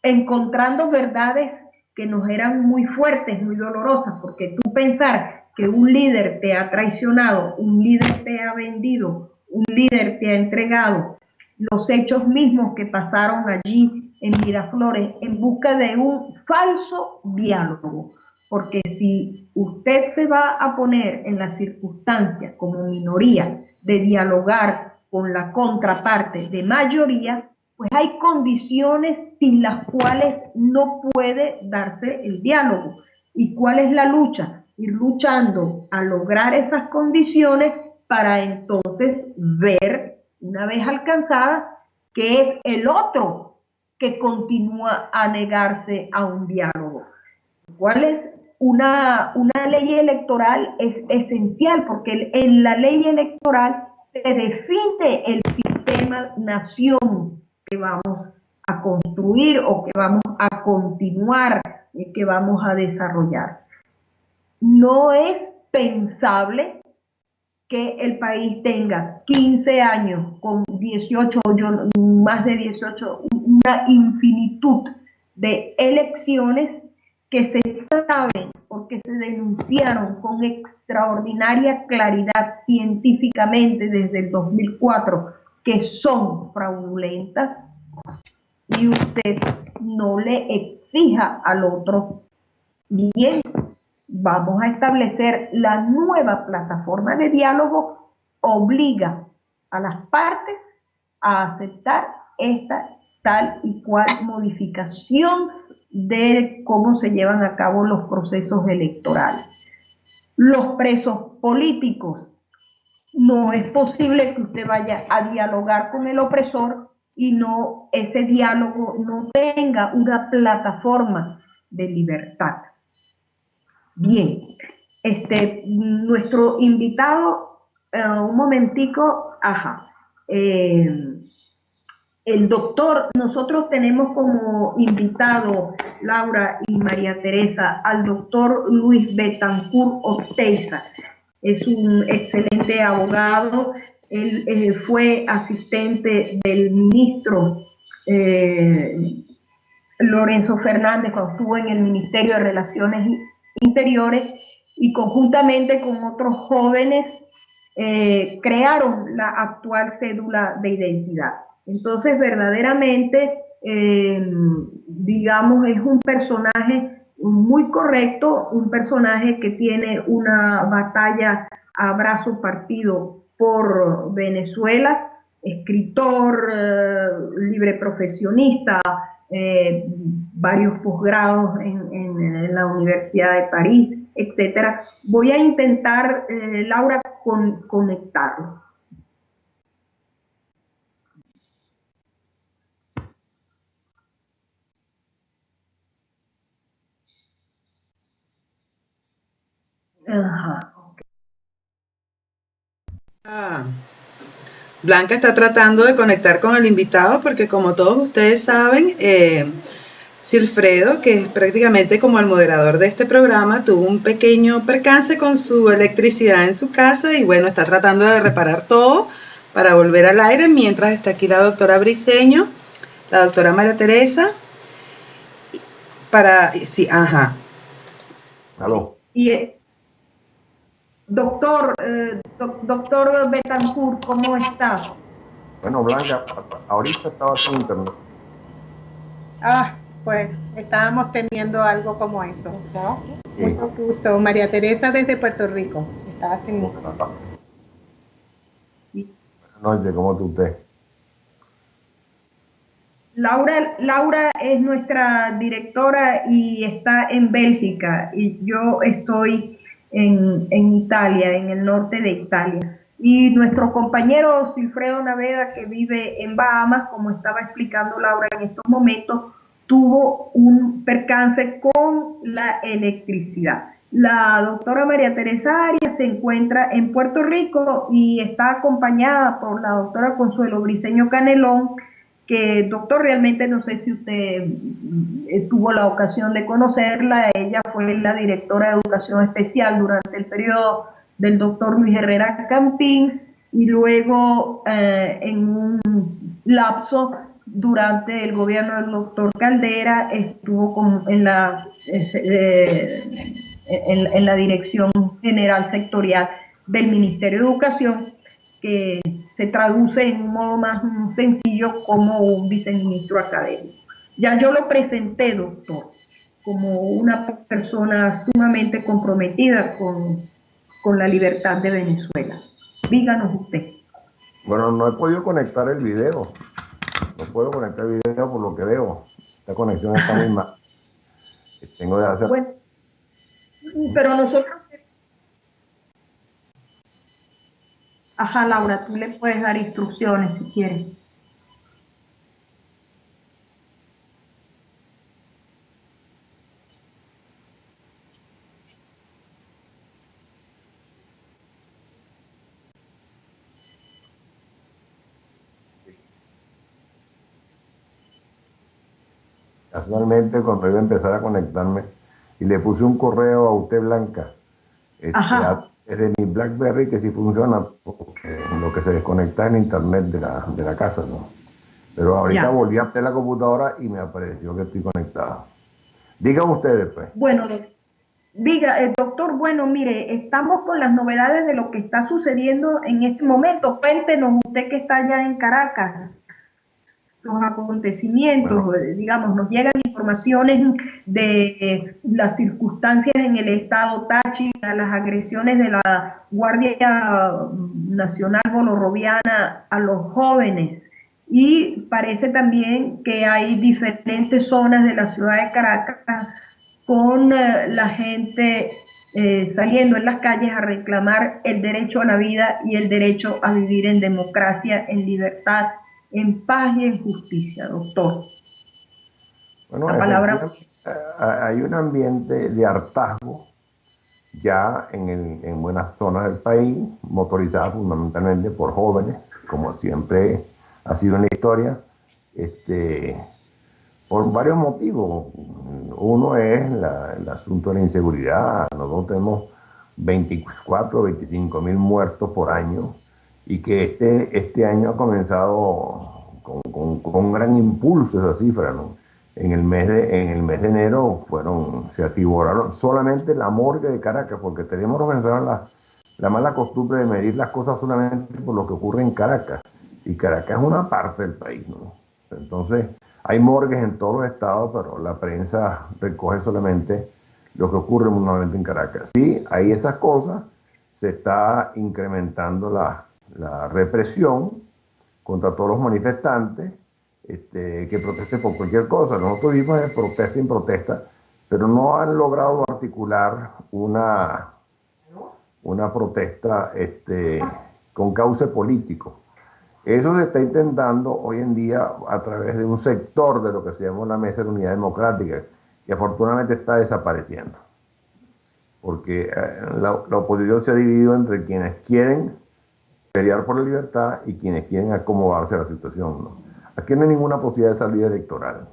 encontrando verdades que nos eran muy fuertes, muy dolorosas, porque tú pensar que un líder te ha traicionado, un líder te ha vendido, un líder te ha entregado, los hechos mismos que pasaron allí en Miraflores en busca de un falso diálogo, porque si usted se va a poner en la circunstancia como minoría de dialogar con la contraparte de mayoría, pues hay condiciones sin las cuales no puede darse el diálogo. ¿Y cuál es la lucha? Ir luchando a lograr esas condiciones para entonces ver, una vez alcanzadas, que es el otro que continúa a negarse a un diálogo. ¿Cuál es? Una ley electoral es esencial, porque en la ley electoral se define el sistema nación que vamos a construir o que vamos a continuar, que vamos a desarrollar. No es pensable que el país tenga 15 años con 18, más de 18, una infinitud de elecciones que se saben porque se denunciaron con extraordinaria claridad científicamente desde el 2004 que son fraudulentas, y usted no le exija al otro, bien, vamos a establecer la nueva plataforma de diálogo, obliga a las partes a aceptar esta tal y cual modificación de cómo se llevan a cabo los procesos electorales. Los presos políticos, no es posible que usted vaya a dialogar con el opresor y ese diálogo no tenga una plataforma de libertad. Bien, nuestro invitado, un momentico, el doctor, nosotros tenemos como invitado, Laura y María Teresa, al doctor Luis Betancourt Orteiza. Es un excelente abogado. Él fue asistente del ministro Lorenzo Fernández cuando estuvo en el Ministerio de Relaciones Interiores, y conjuntamente con otros jóvenes crearon la actual cédula de identidad. Entonces, verdaderamente, digamos, es un personaje muy correcto, un personaje que tiene una batalla a brazo partido por Venezuela, escritor, libre profesionista, varios posgrados en la Universidad de París, etcétera. Voy a intentar, Laura, conectarlo. Ajá. Blanca está tratando de conectar con el invitado porque, como todos ustedes saben, Silfredo, que es prácticamente como el moderador de este programa, tuvo un pequeño percance con su electricidad en su casa y bueno, está tratando de reparar todo para volver al aire, mientras está aquí la doctora Briceño, la doctora María Teresa para, sí, ajá. Aló. Y doctor, doctor Betancourt, ¿cómo está? Bueno, Blanca, ahorita estaba sin internet. Ah, pues estábamos temiendo algo como eso. Sí. Mucho gusto. María Teresa desde Puerto Rico. Estaba sin... Buenas noches, ¿cómo está usted? Laura es nuestra directora y está en Bélgica y yo estoy en Italia, en el norte de Italia. Y nuestro compañero Silfredo Naveda, que vive en Bahamas, como estaba explicando Laura en estos momentos, tuvo un percance con la electricidad. La doctora María Teresa Arias se encuentra en Puerto Rico y está acompañada por la doctora Consuelo Briceño Canelón, que doctor, realmente no sé si usted tuvo la ocasión de conocerla. Ella fue la directora de educación especial durante el periodo del doctor Luis Herrera Campins y luego en un lapso durante el gobierno del doctor Caldera estuvo en la dirección general sectorial del Ministerio de Educación, que se traduce en un modo más sencillo como un viceministro académico. Ya yo lo presenté, doctor, como una persona sumamente comprometida con la libertad de Venezuela. Díganos usted. Bueno, no he podido conectar el video. No puedo conectar el video por lo que veo. Esta conexión está muy mal. Tengo que hacer... Bueno, pero nosotros... Ajá, Laura, tú le puedes dar instrucciones si quieres. Casualmente, cuando iba a empezar a conectarme, y le puse un correo a usted, Blanca, desde mi BlackBerry, que sí funciona, porque lo que se desconecta es el internet de la casa, ¿no? Pero ahorita volví a la computadora y me apareció que estoy conectado. Digan ustedes, pues. Bueno, doctor, bueno, mire, estamos con las novedades de lo que está sucediendo en este momento. Cuéntenos usted que está allá en Caracas, los acontecimientos, digamos, nos llegan informaciones de las circunstancias en el estado Táchira, las agresiones de la Guardia Nacional Bolorroviana a los jóvenes, y parece también que hay diferentes zonas de la ciudad de Caracas con la gente saliendo en las calles a reclamar el derecho a la vida y el derecho a vivir en democracia, en libertad, en paz y en justicia, doctor. Bueno, hay un ambiente de hartazgo ya en buenas zonas del país, motorizada fundamentalmente por jóvenes, como siempre ha sido en la historia, por varios motivos. Uno es el asunto de la inseguridad. Nosotros tenemos 24 o 25 mil muertos por año, y que este año ha comenzado con un gran impulso esa cifra, ¿no? En el mes de enero se atiborraron solamente la morgue de Caracas, porque tenemos la mala costumbre de medir las cosas solamente por lo que ocurre en Caracas, y Caracas es una parte del país, ¿no? Entonces hay morgues en todos los estados, pero la prensa recoge solamente lo que ocurre normalmente en Caracas. Sí, hay esas cosas, se está incrementando la represión contra todos los manifestantes que protesten por cualquier cosa. Nosotros vivimos de protesta en protesta, pero no han logrado articular una protesta con cauce político. Eso se está intentando hoy en día a través de un sector de lo que se llama la Mesa de Unidad Democrática, que afortunadamente está desapareciendo, porque la oposición se ha dividido entre quienes quieren pelear por la libertad y quienes quieren acomodarse a la situación, ¿no? Aquí no hay ninguna posibilidad de salida electoral,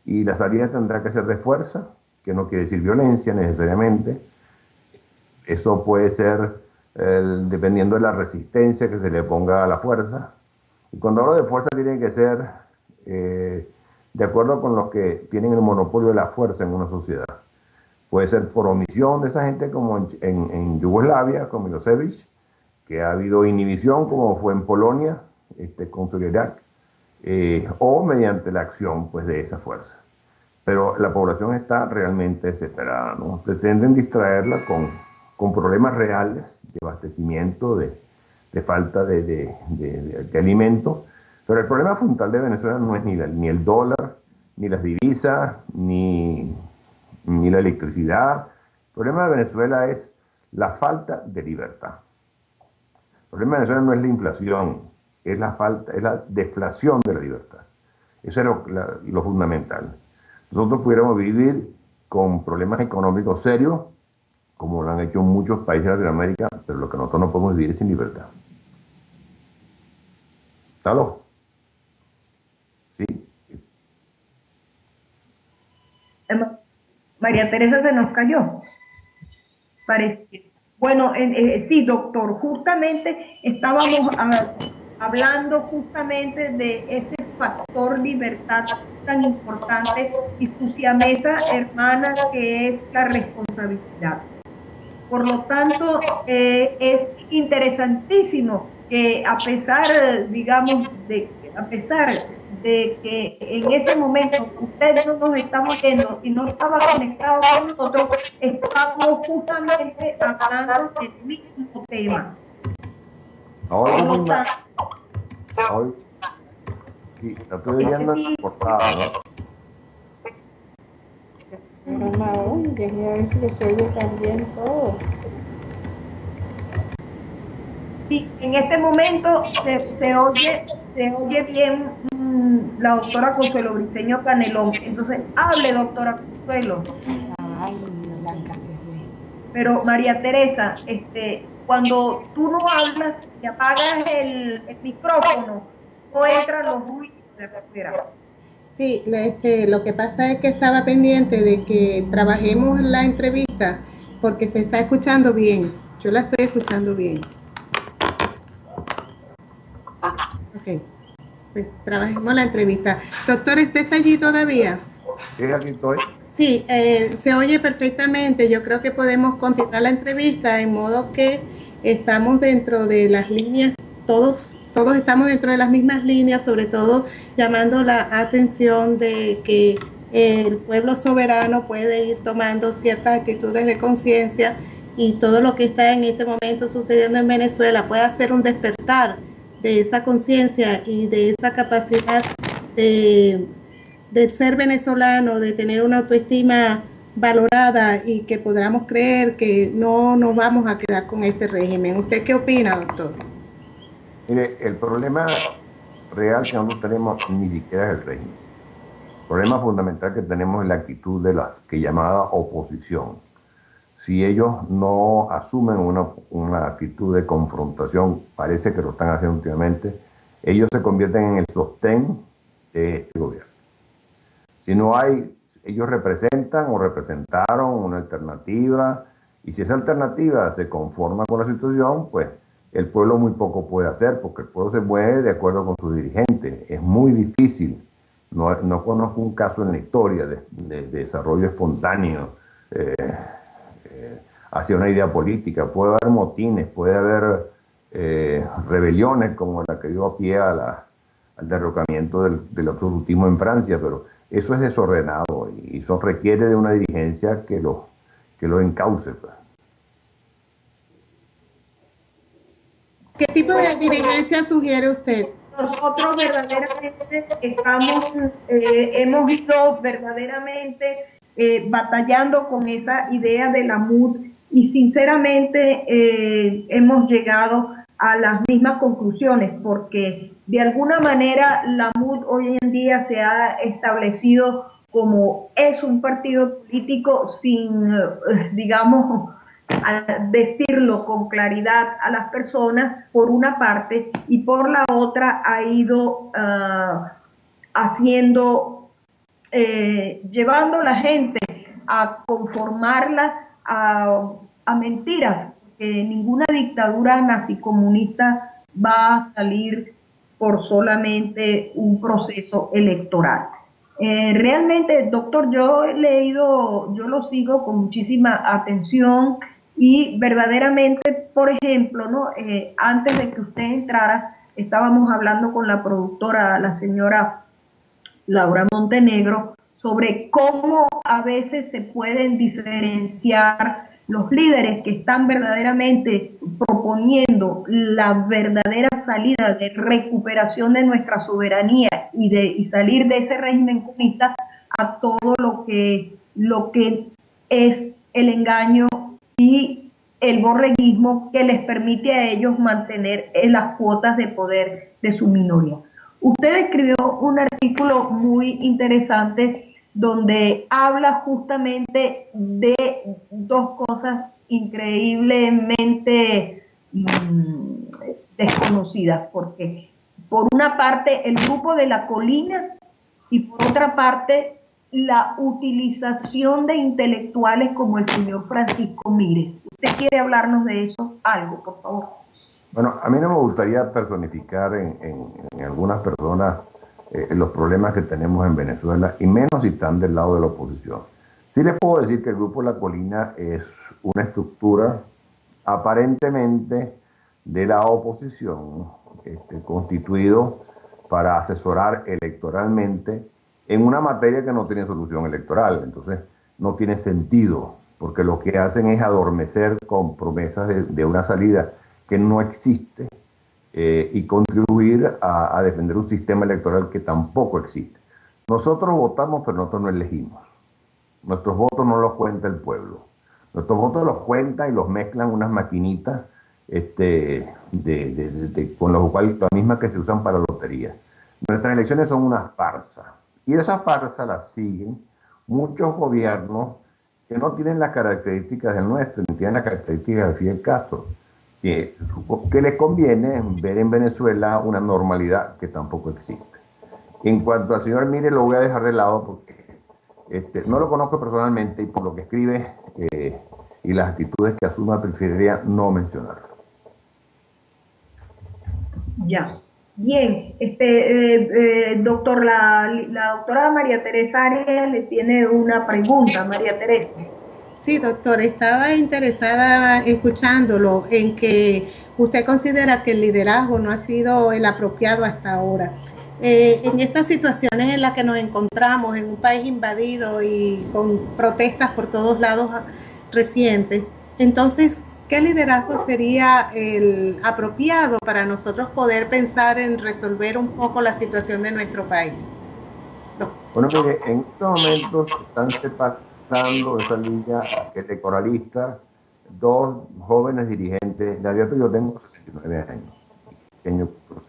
y la salida tendrá que ser de fuerza, que no quiere decir violencia necesariamente. Eso puede ser dependiendo de la resistencia que se le ponga a la fuerza. Y cuando hablo de fuerza, tiene que ser de acuerdo con los que tienen el monopolio de la fuerza en una sociedad. Puede ser por omisión de esa gente, como en Yugoslavia, con Milosevic, que ha habido inhibición, como fue en Polonia, con Irak, o mediante la acción, pues, de esa fuerza. Pero la población está realmente desesperada, ¿no? Pretenden distraerla con problemas reales de abastecimiento, de falta de alimento. Pero el problema fundamental de Venezuela no es ni el dólar, ni las divisas, ni la electricidad. El problema de Venezuela es la falta de libertad. El problema de Venezuela no es la inflación, es la deflación de la libertad. Eso es lo fundamental. Nosotros pudiéramos vivir con problemas económicos serios, como lo han hecho muchos países de Latinoamérica, pero lo que nosotros no podemos vivir es sin libertad. ¿Aló? Sí. María Teresa se nos cayó. Parece. Bueno, sí, doctor, justamente estábamos hablando justamente de ese factor libertad tan importante y su siamesa hermana, que es la responsabilidad. Por lo tanto, es interesantísimo que a pesar, digamos, a pesar de que en ese momento usted no nos estaba viendo y no estaba conectado con nosotros, estamos justamente hablando del mismo tema. Ahora, sí, la estoy oyendo en la portada, ¿no? Déjame ver si se oye también todo. Sí, en este momento se oye bien la doctora Consuelo Briceño Canelón. Entonces, hable, doctora Consuelo. Ay, Blanca, sí. Pero María Teresa, cuando tú no hablas y apagas el micrófono, no entran los ruidos de afuera. Sí, lo que pasa es que estaba pendiente de que trabajemos la entrevista porque se está escuchando bien. Yo la estoy escuchando bien. Ok, pues trabajemos la entrevista. Doctor, ¿usted está allí todavía? Sí, aquí estoy. Sí, se oye perfectamente. Yo creo que podemos continuar la entrevista en modo que estamos dentro de las líneas, todos estamos dentro de las mismas líneas, sobre todo llamando la atención de que el pueblo soberano puede ir tomando ciertas actitudes de conciencia y todo lo que está en este momento sucediendo en Venezuela puede hacer un despertar de esa conciencia y de esa capacidad de ser venezolano, de tener una autoestima valorada y que podamos creer que no nos vamos a quedar con este régimen. ¿Usted qué opina, doctor? Mire, el problema real que nosotros tenemos ni siquiera es el régimen. El problema fundamental que tenemos es la actitud de la que llamada oposición. Si ellos no asumen una actitud de confrontación, parece que lo están haciendo últimamente, ellos se convierten en el sostén de este gobierno. Si no hay, ellos representan o representaron una alternativa, y si esa alternativa se conforma con la situación, pues el pueblo muy poco puede hacer, porque el pueblo se mueve de acuerdo con sus dirigentes. Es muy difícil. No conozco un caso en la historia de desarrollo espontáneo hacia una idea política. Puede haber motines, puede haber rebeliones como la que dio a pie al derrocamiento del absolutismo en Francia, pero eso es desordenado y eso requiere de una dirigencia que lo encauce, pues. ¿Qué tipo de dirigencia sugiere usted? Nosotros verdaderamente hemos ido verdaderamente batallando con esa idea de la MUD y sinceramente hemos llegado a las mismas conclusiones, porque de alguna manera la MUD hoy en día se ha establecido como es un partido político sin, digamos, a decirlo con claridad a las personas por una parte, y por la otra ha ido llevando a la gente a conformarla a mentiras, que ninguna dictadura nazicomunista va a salir por solamente un proceso electoral. Realmente, doctor, yo he leído, yo lo sigo con muchísima atención y verdaderamente, por ejemplo, ¿no? Antes de que usted entrara, estábamos hablando con la productora, la señora Laura Montenegro, sobre cómo a veces se pueden diferenciar los líderes que están verdaderamente proponiendo la verdadera salida de recuperación de nuestra soberanía y salir de ese régimen comunista a todo lo que es el engaño y el borreguismo que les permite a ellos mantener las cuotas de poder de su minoría. Usted escribió un artículo muy interesante donde habla justamente de dos cosas increíblemente desconocidas, porque por una parte el grupo de la colina y por otra parte la utilización de intelectuales como el señor Francisco Mírez. ¿Usted quiere hablarnos de eso? Algo, por favor. Bueno, a mí no me gustaría personificar en algunas personas los problemas que tenemos en Venezuela, y menos si están del lado de la oposición. Sí les puedo decir que el Grupo La Colina es una estructura aparentemente de la oposición, constituido para asesorar electoralmente en una materia que no tiene solución electoral. Entonces no tiene sentido, porque lo que hacen es adormecer con promesas de una salida que no existe, y contribuir a defender un sistema electoral que tampoco existe. Nosotros votamos, pero nosotros no elegimos. Nuestros votos no los cuenta el pueblo. Nuestros votos los cuentan y los mezclan unas maquinitas con los cuales, las mismas que se usan para lotería. Nuestras elecciones son una farsa. Y esa farsa la siguen muchos gobiernos que no tienen las características del nuestro, ni tienen las características de Fidel Castro. Que les conviene ver en Venezuela una normalidad que tampoco existe. En cuanto al señor Mire, lo voy a dejar de lado porque no lo conozco personalmente, y por lo que escribe y las actitudes que asuma, preferiría no mencionarlo. Ya. Bien, doctor, la doctora María Teresa Arias le tiene una pregunta. María Teresa. Sí, doctor, estaba interesada escuchándolo en que usted considera que el liderazgo no ha sido el apropiado hasta ahora. En estas situaciones en las que nos encontramos, en un país invadido y con protestas por todos lados recientes, entonces, ¿qué liderazgo sería el apropiado para nosotros poder pensar en resolver un poco la situación de nuestro país? No. Bueno, mire, en estos momentos están separando esa línea electoralista dos jóvenes dirigentes. De abierto, yo tengo 69 años, pequeño proceso.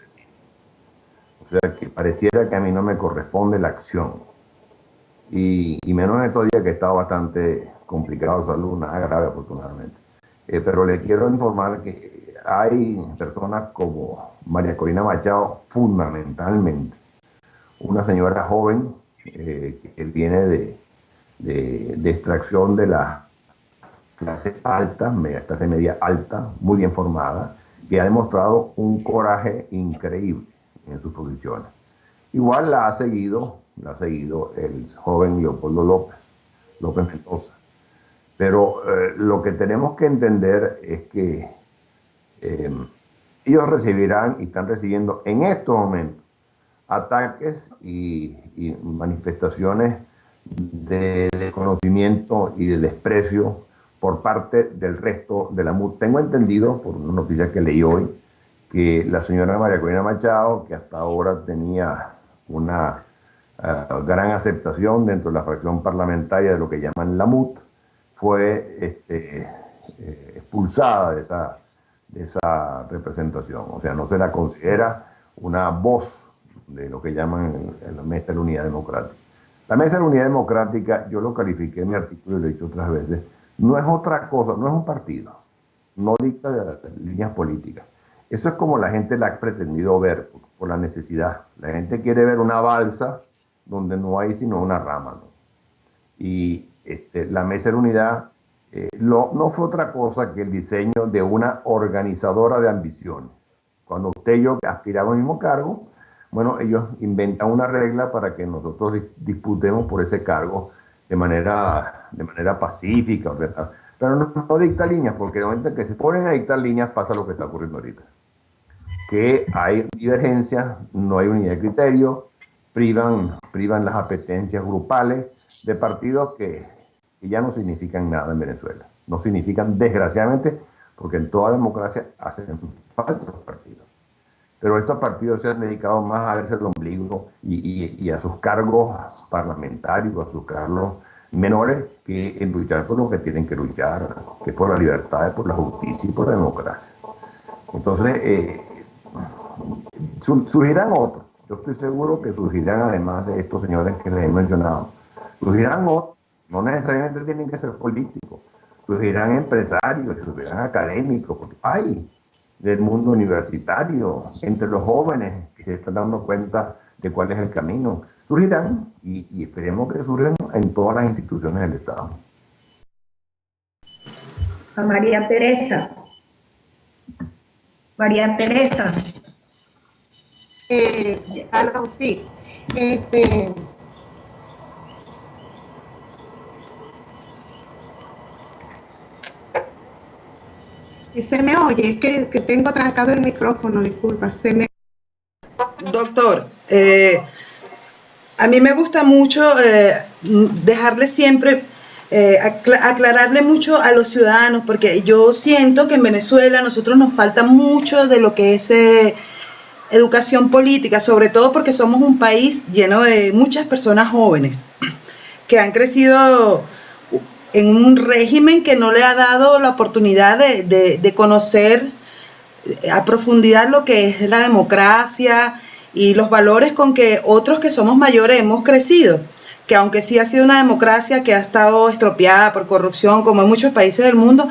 O sea, que pareciera que a mí no me corresponde la acción. Y menos en estos días que he estado bastante complicado de salud, nada grave afortunadamente. Pero le quiero informar que hay personas como María Corina Machado, fundamentalmente, una señora joven que viene de extracción de la clase alta, clase media alta, muy bien formada, que ha demostrado un coraje increíble en sus posiciones. Igual la ha seguido el joven Leopoldo López Mendoza. Pero lo que tenemos que entender es que ellos recibirán y están recibiendo en estos momentos ataques y manifestaciones de desconocimiento y de desprecio por parte del resto de la MUT. Tengo entendido, por una noticia que leí hoy, que la señora María Corina Machado, que hasta ahora tenía una gran aceptación dentro de la fracción parlamentaria de lo que llaman la MUT, fue expulsada de esa representación. O sea, no se la considera una voz de lo que llaman la Mesa de la Unidad Democrática. La Mesa de la Unidad Democrática, yo lo califiqué en mi artículo y lo he dicho otras veces, no es otra cosa, no es un partido, no dicta de las líneas políticas. Eso es como la gente la ha pretendido ver, por la necesidad. La gente quiere ver una balsa donde no hay sino una rama, ¿no? Y la Mesa de la Unidad no fue otra cosa que el diseño de una organizadora de ambiciones. Cuando usted y yo aspiramos al mismo cargo, Bueno, ellos inventan una regla para que nosotros disputemos por ese cargo de manera pacífica, ¿verdad? Pero no dicta líneas, porque de momento que se ponen a dictar líneas pasa lo que está ocurriendo ahorita. Que hay divergencias, no hay unidad de criterio, privan las apetencias grupales de partidos que ya no significan nada en Venezuela. No significan, desgraciadamente, porque en toda democracia hacen falta los partidos. Pero estos partidos se han dedicado más a verse el ombligo y a sus cargos parlamentarios, a sus cargos menores, que en luchar por lo que tienen que luchar, que es por la libertad, por la justicia y por la democracia. Entonces, surgirán otros. Yo estoy seguro que surgirán, además de estos señores que les he mencionado, surgirán otros. No necesariamente tienen que ser políticos. Surgirán empresarios, surgirán académicos, porque hay del mundo universitario, entre los jóvenes que se están dando cuenta de cuál es el camino. Surgirán y esperemos que surjan en todas las instituciones del Estado. A María Teresa. María Teresa. Perdón, sí. Se me oye, es que tengo trancado el micrófono, disculpa. Doctor, a mí me gusta mucho dejarle siempre, aclararle mucho a los ciudadanos, porque yo siento que en Venezuela a nosotros nos falta mucho de lo que es educación política, sobre todo porque somos un país lleno de muchas personas jóvenes que han crecido en un régimen que no le ha dado la oportunidad de conocer a profundidad lo que es la democracia y los valores con que otros que somos mayores hemos crecido, que aunque sí ha sido una democracia que ha estado estropeada por corrupción, como en muchos países del mundo,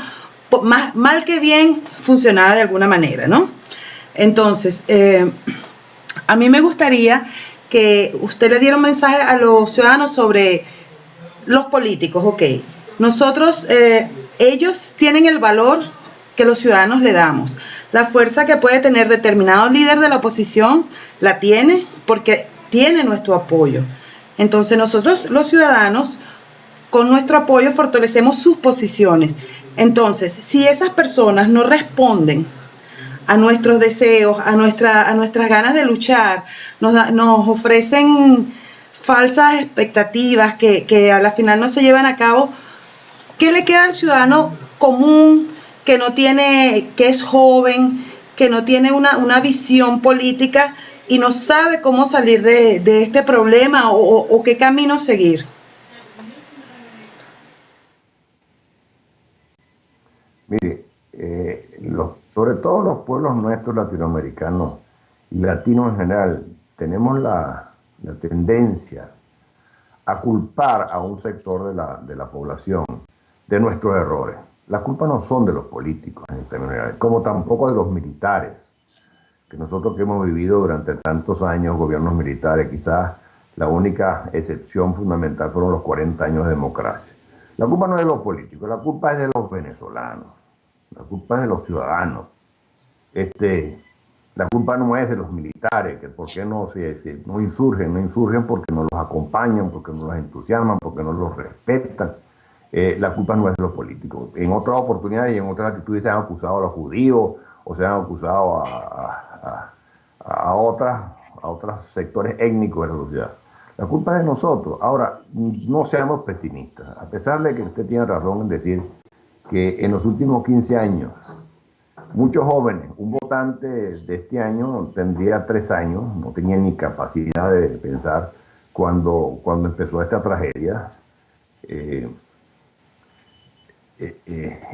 mal que bien funcionaba de alguna manera, ¿no? Entonces, a mí me gustaría que usted le diera un mensaje a los ciudadanos sobre los políticos, ok. Nosotros, ellos tienen el valor que los ciudadanos le damos. La fuerza que puede tener determinado líder de la oposición la tiene porque tiene nuestro apoyo. Entonces nosotros, los ciudadanos, con nuestro apoyo fortalecemos sus posiciones. Entonces, si esas personas no responden a nuestros deseos, a nuestras ganas de luchar, nos ofrecen falsas expectativas que a la final no se llevan a cabo, ¿qué le queda al ciudadano común que es joven, que no tiene una visión política y no sabe cómo salir de este problema o qué camino seguir? Mire, sobre todo los pueblos nuestros latinoamericanos y latinos en general, tenemos la tendencia a culpar a un sector de la población de nuestros errores. La culpa no son de los políticos en términos generales, como tampoco de los militares, que nosotros que hemos vivido durante tantos años gobiernos militares, quizás la única excepción fundamental fueron los 40 años de democracia. La culpa no es de los políticos, la culpa es de los venezolanos, la culpa es de los ciudadanos. La culpa no es de los militares, que por qué no insurgen porque no los acompañan, porque no los entusiasman, porque no los respetan. La culpa no es de los políticos. En otras oportunidades y en otras actitudes se han acusado a los judíos o se han acusado a otros sectores étnicos de la sociedad. La culpa es de nosotros. Ahora, no seamos pesimistas. A pesar de que usted tiene razón en decir que en los últimos 15 años, muchos jóvenes, un votante de este año tendría 3 años, no tenía ni capacidad de pensar cuando empezó esta tragedia,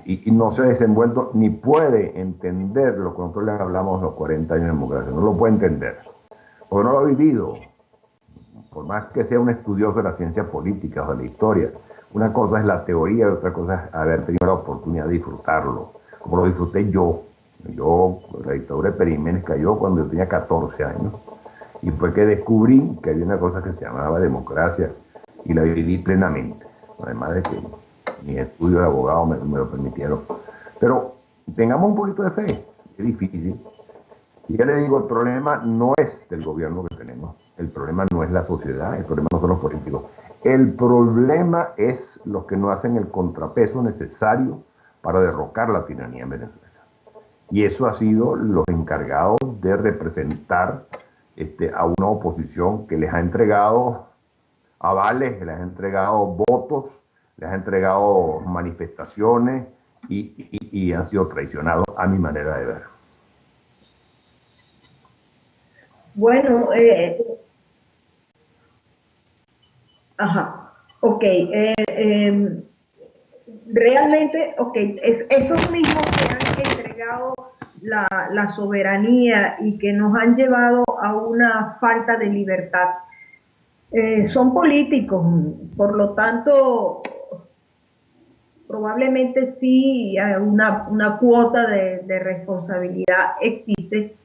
y no se ha desenvuelto ni puede entender lo que nosotros le hablamos de los 40 años de democracia, no lo puede entender, porque no lo ha vivido, por más que sea un estudioso de la ciencia política o de la historia. Una cosa es la teoría y otra cosa es haber tenido la oportunidad de disfrutarlo, como lo disfruté yo. La dictadura de Pérez Jiménez cayó cuando yo tenía 14 años y fue que descubrí que había una cosa que se llamaba democracia y la viví plenamente, además de que mis estudios de abogado me lo permitieron. Pero tengamos un poquito de fe, es difícil. Y ya le digo, el problema no es del gobierno que ¿no? El problema no es la sociedad, el problema no son los políticos. El problema es los que no hacen el contrapeso necesario para derrocar la tiranía en Venezuela. Y eso ha sido los encargados de representar a una oposición que les ha entregado avales, les ha entregado votos, les ha entregado manifestaciones y han sido traicionados a mi manera de ver. Bueno, realmente, esos mismos que han entregado la soberanía y que nos han llevado a una falta de libertad, son políticos, por lo tanto, probablemente sí una cuota de responsabilidad existe.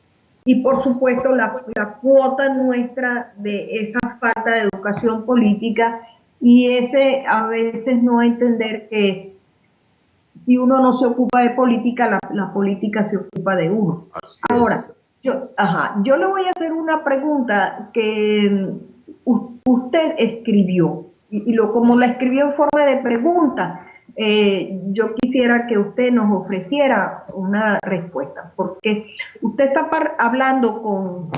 Y por supuesto la cuota nuestra de esa falta de educación política y ese a veces no entender que si uno no se ocupa de política, la política se ocupa de uno. Ahora, yo le voy a hacer una pregunta que usted escribió, y como la escribió en forma de pregunta, yo quisiera que usted nos ofreciera una respuesta, porque usted está hablando con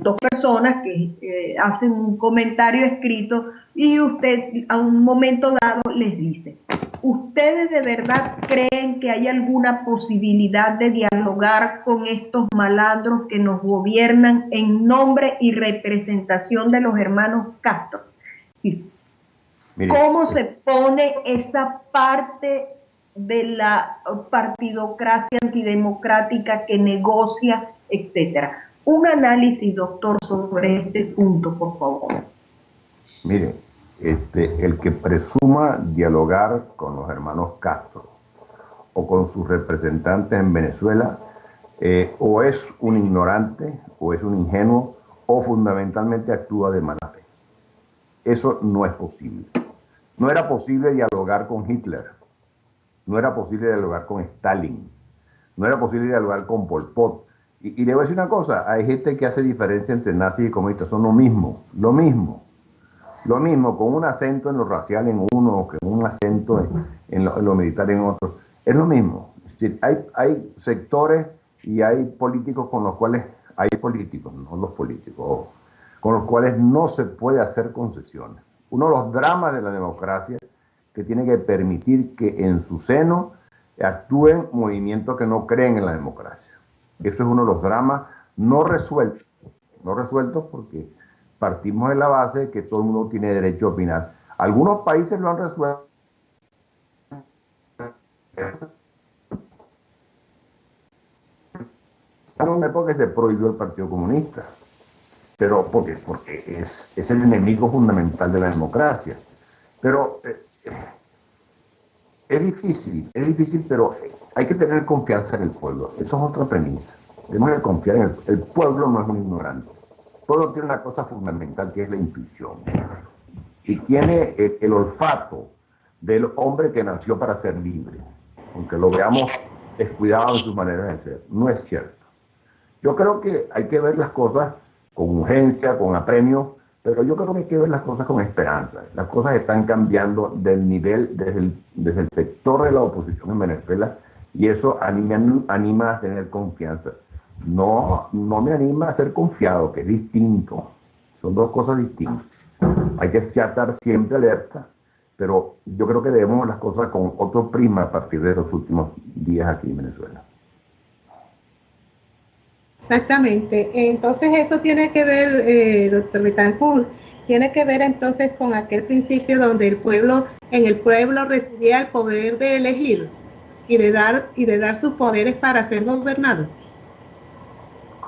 dos personas que hacen un comentario escrito y usted a un momento dado les dice: ¿ustedes de verdad creen que hay alguna posibilidad de dialogar con estos malandros que nos gobiernan en nombre y representación de los hermanos Castro? Mire, ¿cómo se pone esa parte de la partidocracia antidemocrática que negocia, etcétera? Un análisis, doctor, sobre este punto, por favor. Mire, el que presuma dialogar con los hermanos Castro o con sus representantes en Venezuela, o es un ignorante, o es un ingenuo, o fundamentalmente actúa de mala fe. Eso no es posible. No era posible dialogar con Hitler, no era posible dialogar con Stalin, no era posible dialogar con Pol Pot. Y le voy a decir una cosa, hay gente que hace diferencia entre nazis y comunistas, son lo mismo, con un acento en lo racial en uno, con un acento en lo militar en otro, es lo mismo. Es decir, hay sectores y hay políticos con los cuales, hay políticos, no los políticos, con los cuales no se puede hacer concesiones. Uno de los dramas de la democracia que tiene que permitir que en su seno actúen movimientos que no creen en la democracia. Eso es uno de los dramas no resueltos porque partimos de la base de que todo el mundo tiene derecho a opinar. Algunos países lo han resuelto. En una época se prohibió el Partido Comunista. Pero porque es el enemigo fundamental de la democracia. Pero es difícil, pero hay que tener confianza en el pueblo. Eso es otra premisa. Tenemos que confiar en el pueblo, no es un ignorante. El pueblo tiene una cosa fundamental que es la intuición. Y tiene el olfato del hombre que nació para ser libre. Aunque lo veamos descuidado en sus maneras de ser. No es cierto. Yo creo que hay que ver las cosas con urgencia, con apremio, pero yo creo que hay que ver las cosas con esperanza. Las cosas están cambiando del nivel, desde el sector de la oposición en Venezuela, y eso anima a tener confianza. No me anima a ser confiado, que es distinto. Son dos cosas distintas. Hay que estar siempre alerta, pero yo creo que debemos ver las cosas con otro prisma a partir de los últimos días aquí en Venezuela. Exactamente. Entonces eso tiene que ver, doctor Betancourt, tiene que ver entonces con aquel principio donde en el pueblo residía el poder de elegir y de dar sus poderes para ser gobernado.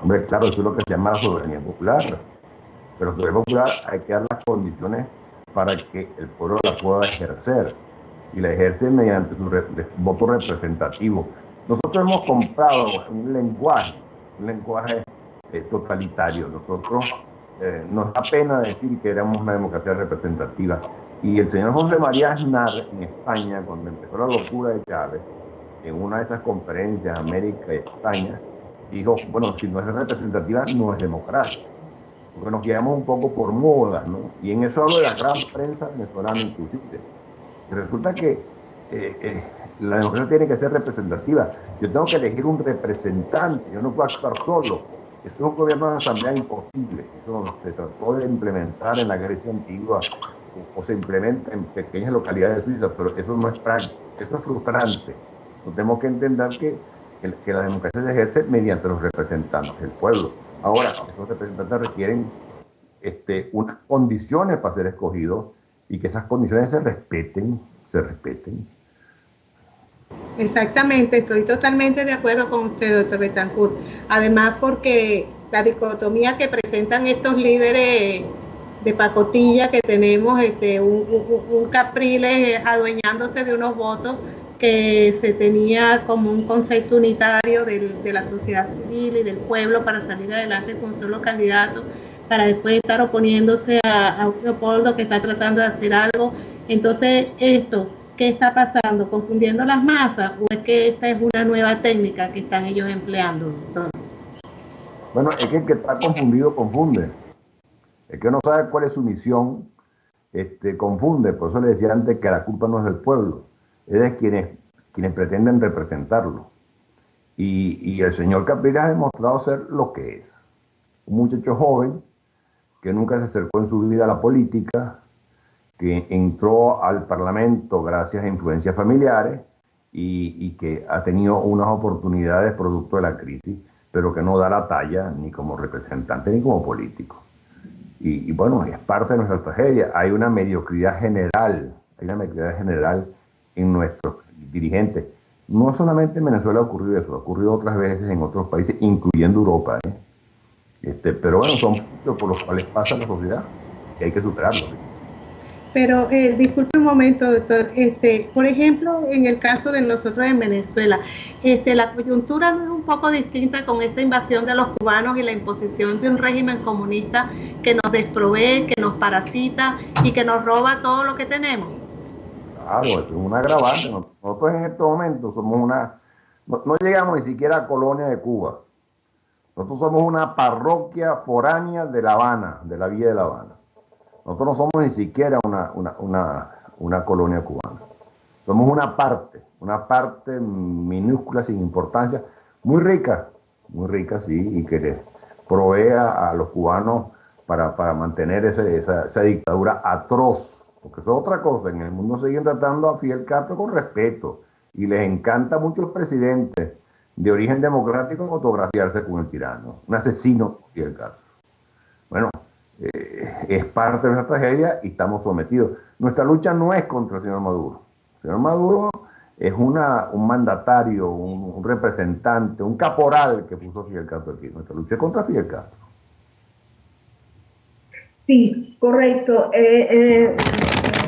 Hombre, claro, eso es lo que se llama la soberanía popular. Pero soberanía popular hay que dar las condiciones para que el pueblo la pueda ejercer. Y la ejerce mediante su voto representativo. Nosotros hemos comprado un lenguaje totalitario. Nosotros nos da pena decir que éramos una democracia representativa. Y el señor José María Aznar en España, cuando empezó la locura de Chávez, en una de esas conferencias, América y España, dijo, bueno, si no es representativa, no es democracia. porque nos guiamos un poco por moda, ¿no? Y en eso hablo de la gran prensa venezolana inclusive. Y resulta que la democracia tiene que ser representativa. Yo tengo que elegir un representante, yo no puedo actuar solo. Eso es un gobierno de asamblea imposible. Eso se trató de implementar en la Grecia antigua o se implementa en pequeñas localidades suizas, pero eso no es práctico, eso es frustrante. Entonces, tenemos que entender que la democracia se ejerce mediante los representantes del pueblo. Ahora, esos representantes requieren unas condiciones para ser escogidos y que esas condiciones se respeten. Exactamente, estoy totalmente de acuerdo con usted, doctor Betancourt. Además, porque la dicotomía que presentan estos líderes de pacotilla que tenemos, un Capriles adueñándose de unos votos que se tenía como un concepto unitario de la sociedad civil y del pueblo para salir adelante con un solo candidato, para después estar oponiéndose a un Leopoldo que está tratando de hacer algo. Entonces, ¿qué está pasando? ¿Confundiendo las masas o es que esta es una nueva técnica que están ellos empleando, doctor? Bueno, es que el que está confundido confunde. El que no sabe cuál es su misión, confunde. Por eso le decía antes que la culpa no es del pueblo, es de quienes pretenden representarlo. Y el señor Capriles ha demostrado ser lo que es. Un muchacho joven que nunca se acercó en su vida a la política, que entró al Parlamento gracias a influencias familiares y que ha tenido unas oportunidades producto de la crisis, pero que no da la talla ni como representante ni como político. Y bueno, es parte de nuestra tragedia. Hay una mediocridad general en nuestros dirigentes. No solamente en Venezuela ha ocurrido eso, ha ocurrido otras veces en otros países, incluyendo Europa. Pero bueno, son puntos por los cuales pasa la sociedad y hay que superarlos. Pero disculpe un momento, doctor. Por ejemplo, en el caso de nosotros en Venezuela, la coyuntura no es un poco distinta con esta invasión de los cubanos y la imposición de un régimen comunista que nos desprovee, que nos parasita y que nos roba todo lo que tenemos. Claro, eso es un agravante. Nosotros en estos momentos somos no llegamos ni siquiera a colonia de Cuba. Nosotros somos una parroquia foránea de La Habana, de la Villa de La Habana. Nosotros no somos ni siquiera una colonia cubana. Somos una parte minúscula, sin importancia, muy rica, sí, y que les provee a los cubanos para mantener esa dictadura atroz. Porque eso es otra cosa. En el mundo siguen tratando a Fidel Castro con respeto y les encanta a muchos presidentes de origen democrático fotografiarse con el tirano, un asesino, Fidel Castro. Bueno, es parte de nuestra tragedia y estamos sometidos. Nuestra lucha no es contra el señor Maduro. El señor Maduro es un mandatario, un representante, un caporal que puso Fidel Castro aquí. Nuestra lucha es contra Fidel Castro. Sí, correcto.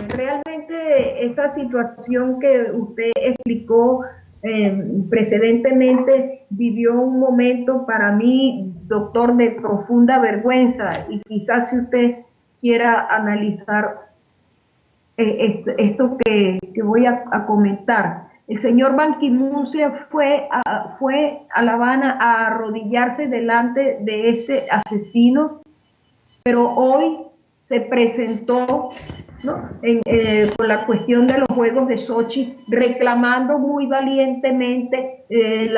Realmente esta situación que usted explicó precedentemente vivió un momento para mí, doctor, de profunda vergüenza, y quizás si usted quiera analizar esto que voy a comentar. El señor Ban Ki-moon se fue a La Habana a arrodillarse delante de ese asesino, pero hoy se presentó, ¿no?, con la cuestión de los Juegos de Sochi, reclamando muy valientemente el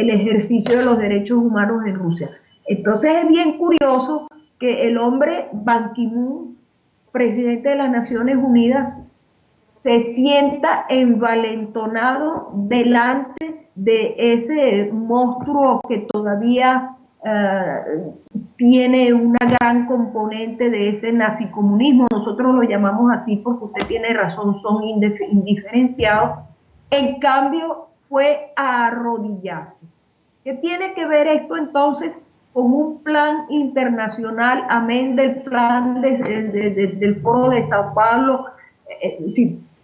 ejercicio de los derechos humanos en Rusia. Entonces es bien curioso que el hombre Ban Ki-moon, presidente de las Naciones Unidas, se sienta envalentonado delante de ese monstruo que todavía tiene una gran componente de ese nazicomunismo. Nosotros lo llamamos así porque usted tiene razón, son indiferenciados. En cambio, fue a arrodillarse. ¿Qué tiene que ver esto entonces con un plan internacional, amén del plan del Foro de Sao Paulo,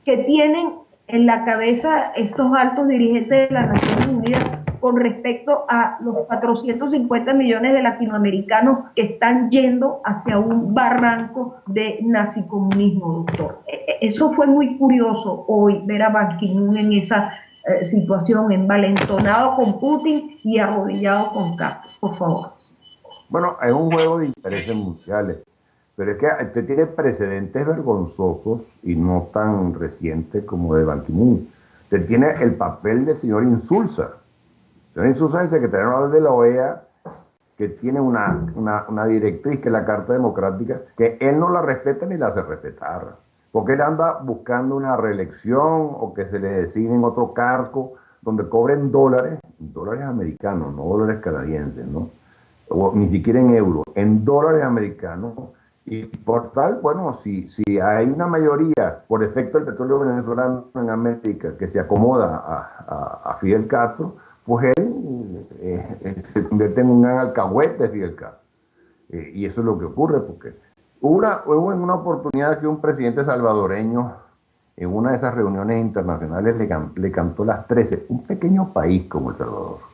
que tienen en la cabeza estos altos dirigentes de las Naciones Unidas con respecto a los 450 millones de latinoamericanos que están yendo hacia un barranco de nazicomunismo, doctor? Eso fue muy curioso hoy, ver a Ban Ki-moon en esa situación, envalentonado con Putin y arrodillado con Castro, por favor. Bueno, es un juego de intereses mundiales, pero es que usted tiene precedentes vergonzosos y no tan recientes como de Ban Ki-moon. Usted tiene el papel del señor Insulza. El señor Insulza es el secretario general de la OEA, que tiene una directriz, que es la Carta Democrática, que él no la respeta ni la hace respetar. Porque él anda buscando una reelección o que se le designe otro cargo donde cobren dólares americanos, no dólares canadienses, ¿no? O ni siquiera en euros, en dólares americanos. Y por tal, bueno, si hay una mayoría por efecto del petróleo venezolano en América que se acomoda a Fidel Castro, pues él se convierte en un gran alcahuete de Fidel Castro. Y eso es lo que ocurre, porque hubo en una oportunidad que un presidente salvadoreño, en una de esas reuniones internacionales, le cantó las 13, un pequeño país como El Salvador.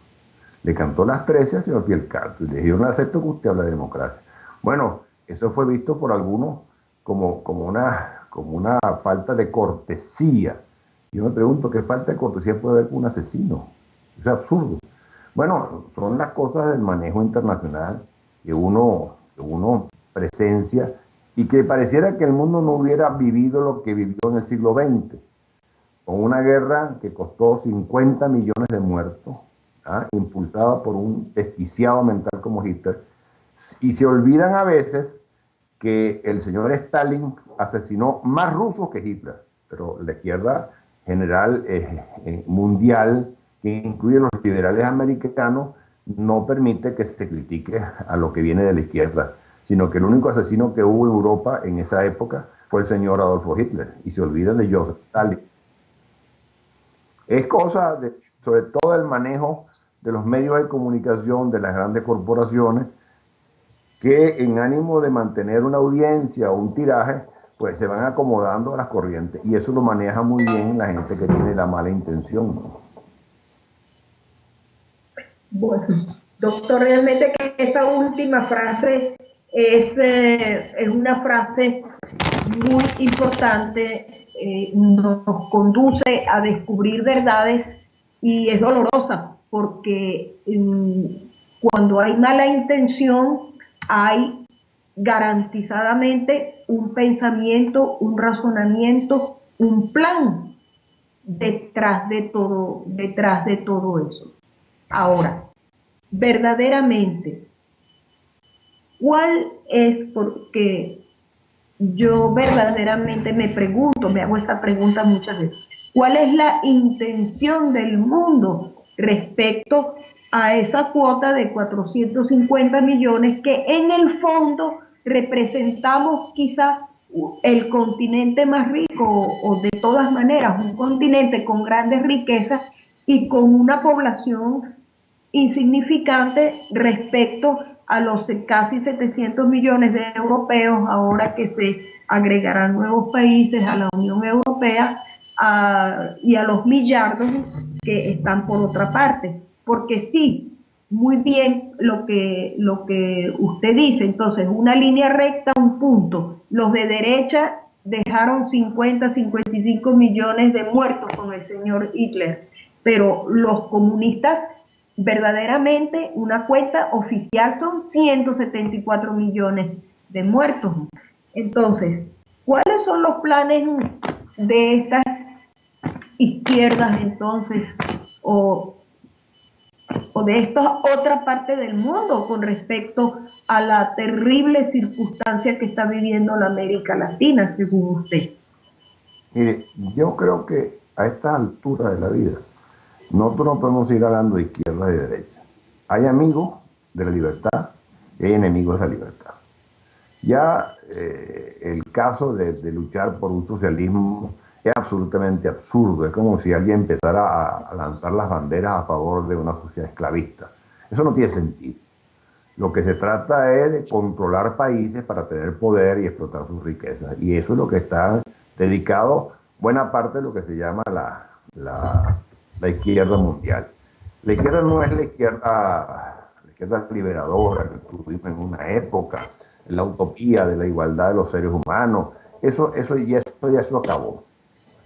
Le cantó las 13 al señor Fidel Castro y le dijeron: acepto que usted habla de democracia. Bueno, eso fue visto por algunos como una falta de cortesía. Yo me pregunto, ¿qué falta de cortesía puede haber con un asesino? Es absurdo. Bueno, son las cosas del manejo internacional que uno presencia, y que pareciera que el mundo no hubiera vivido lo que vivió en el siglo XX, con una guerra que costó 50 millones de muertos, impulsada por un desquiciado mental como Hitler, y se olvidan a veces que el señor Stalin asesinó más rusos que Hitler, pero la izquierda general mundial, que incluye los liberales americanos, no permite que se critique a lo que viene de la izquierda, sino que el único asesino que hubo en Europa en esa época fue el señor Adolfo Hitler, y se olvidan de Joseph Stalin. Es cosa sobre todo el manejo de los medios de comunicación de las grandes corporaciones, que en ánimo de mantener una audiencia o un tiraje, pues se van acomodando a las corrientes, y eso lo maneja muy bien la gente que tiene la mala intención, ¿no? Bueno, doctor, realmente que esa última frase es una frase muy importante, nos conduce a descubrir verdades, y es dolorosa porque cuando hay mala intención hay garantizadamente un pensamiento, un razonamiento, un plan detrás de todo eso. Ahora, verdaderamente, ¿cuál es? Porque yo verdaderamente me pregunto, me hago esa pregunta muchas veces, ¿cuál es la intención del mundo respecto a esa cuota de 450 millones que en el fondo representamos quizás el continente más rico, o de todas maneras un continente con grandes riquezas y con una población insignificante respecto a los casi 700 millones de europeos, ahora que se agregarán nuevos países a la Unión Europea, y a los millardos que están por otra parte? Porque sí, muy bien lo que usted dice. Entonces, una línea recta, un punto. Los de derecha dejaron 55 millones de muertos con el señor Hitler, pero los comunistas, verdaderamente, una cuenta oficial son 174 millones de muertos. Entonces, ¿cuáles son los planes de estas izquierdas entonces, o de esta otra parte del mundo, con respecto a la terrible circunstancia que está viviendo la América Latina, según usted? Mire, yo creo que a esta altura de la vida nosotros no podemos ir hablando de izquierda y de derecha. Hay amigos de la libertad y hay enemigos de la libertad. Ya el caso de luchar por un socialismo es absolutamente absurdo. Es como si alguien empezara a lanzar las banderas a favor de una sociedad esclavista. Eso no tiene sentido. Lo que se trata es de controlar países para tener poder y explotar sus riquezas. Y eso es lo que está dedicado buena parte de lo que se llama la izquierda mundial. La izquierda no es la izquierda liberadora que tuvimos en una época, la utopía de la igualdad de los seres humanos. Eso ya se acabó.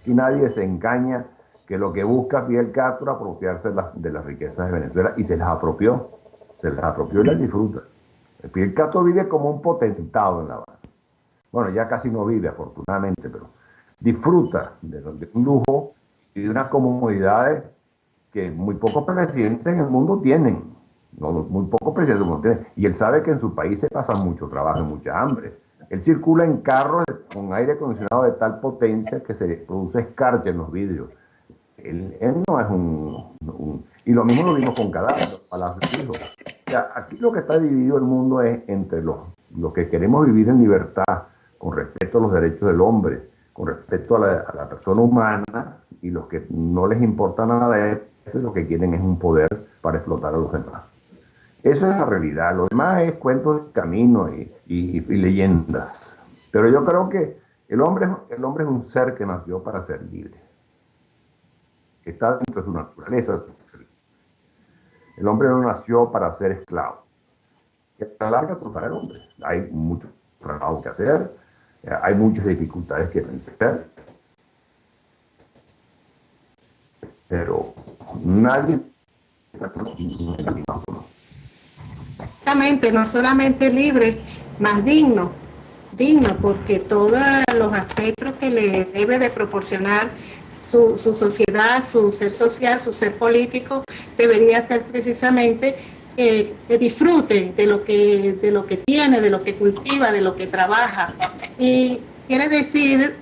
Y nadie se engaña que lo que busca Fidel Castro es apropiarse de las riquezas de Venezuela, y se las apropió y las disfruta. Fidel Castro vive como un potentado en La Habana. Bueno, ya casi no vive, afortunadamente, pero disfruta de un lujo y de unas comodidades que muy pocos presidentes en el mundo tienen. No, muy pocos presidentes del mundo tienen. Y él sabe que en su país se pasa mucho trabajo y mucha hambre. Él circula en carros con aire acondicionado de tal potencia que se produce escarcha en los vidrios. Él no es y lo mismo lo vimos con Gaddafi, los palacios fijos. O sea, aquí lo que está dividido el mundo es entre los que queremos vivir en libertad, con respeto a los derechos del hombre, con respeto a la persona humana, y los que no les importa nada de esto y lo que quieren es un poder para explotar a los demás. Eso es la realidad. Lo demás es cuentos de camino y leyendas. Pero yo creo que el hombre es un ser que nació para ser libre. Está dentro de su naturaleza. El hombre no nació para ser esclavo. Y a la larga tocará el hombre. Hay mucho trabajo que hacer, hay muchas dificultades que vencer, pero nadie... Exactamente, no solamente libre, más digno, porque todos los aspectos que le debe de proporcionar su sociedad, su ser social, su ser político, debería ser precisamente que disfrute de lo que tiene, de lo que cultiva, de lo que trabaja. Y quiere decir,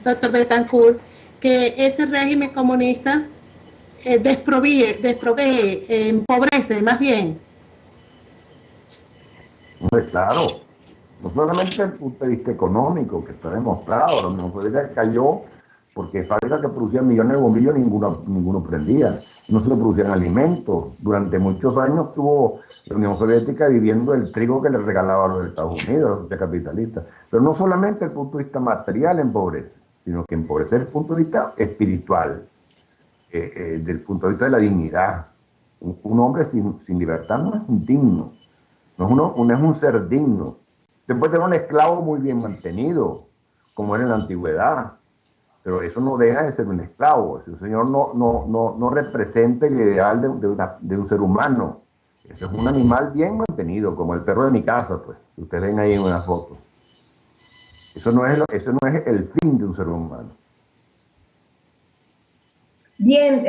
doctor Betancourt, que ese régimen comunista desprovee, empobrece más bien. Claro, no solamente desde el punto de vista económico, que está demostrado, la Unión Soviética cayó porque fábricas que producían millones de bombillos ninguno prendía, no se producían alimentos. Durante muchos años estuvo la Unión Soviética viviendo el trigo que le regalaban a los Estados Unidos, los capitalistas. Pero no solamente el punto de vista material empobrece, sino que empobrece desde el punto de vista espiritual, desde el punto de vista de la dignidad. Un hombre sin libertad no es un digno, no es un ser digno. Después tener un esclavo muy bien mantenido, como era en la antigüedad, pero eso no deja de ser un esclavo. El señor no representa el ideal de un ser humano. Eso es un animal bien mantenido, como el perro de mi casa, pues, que ustedes ven ahí en una foto. Eso no es el fin de un ser humano. Bien,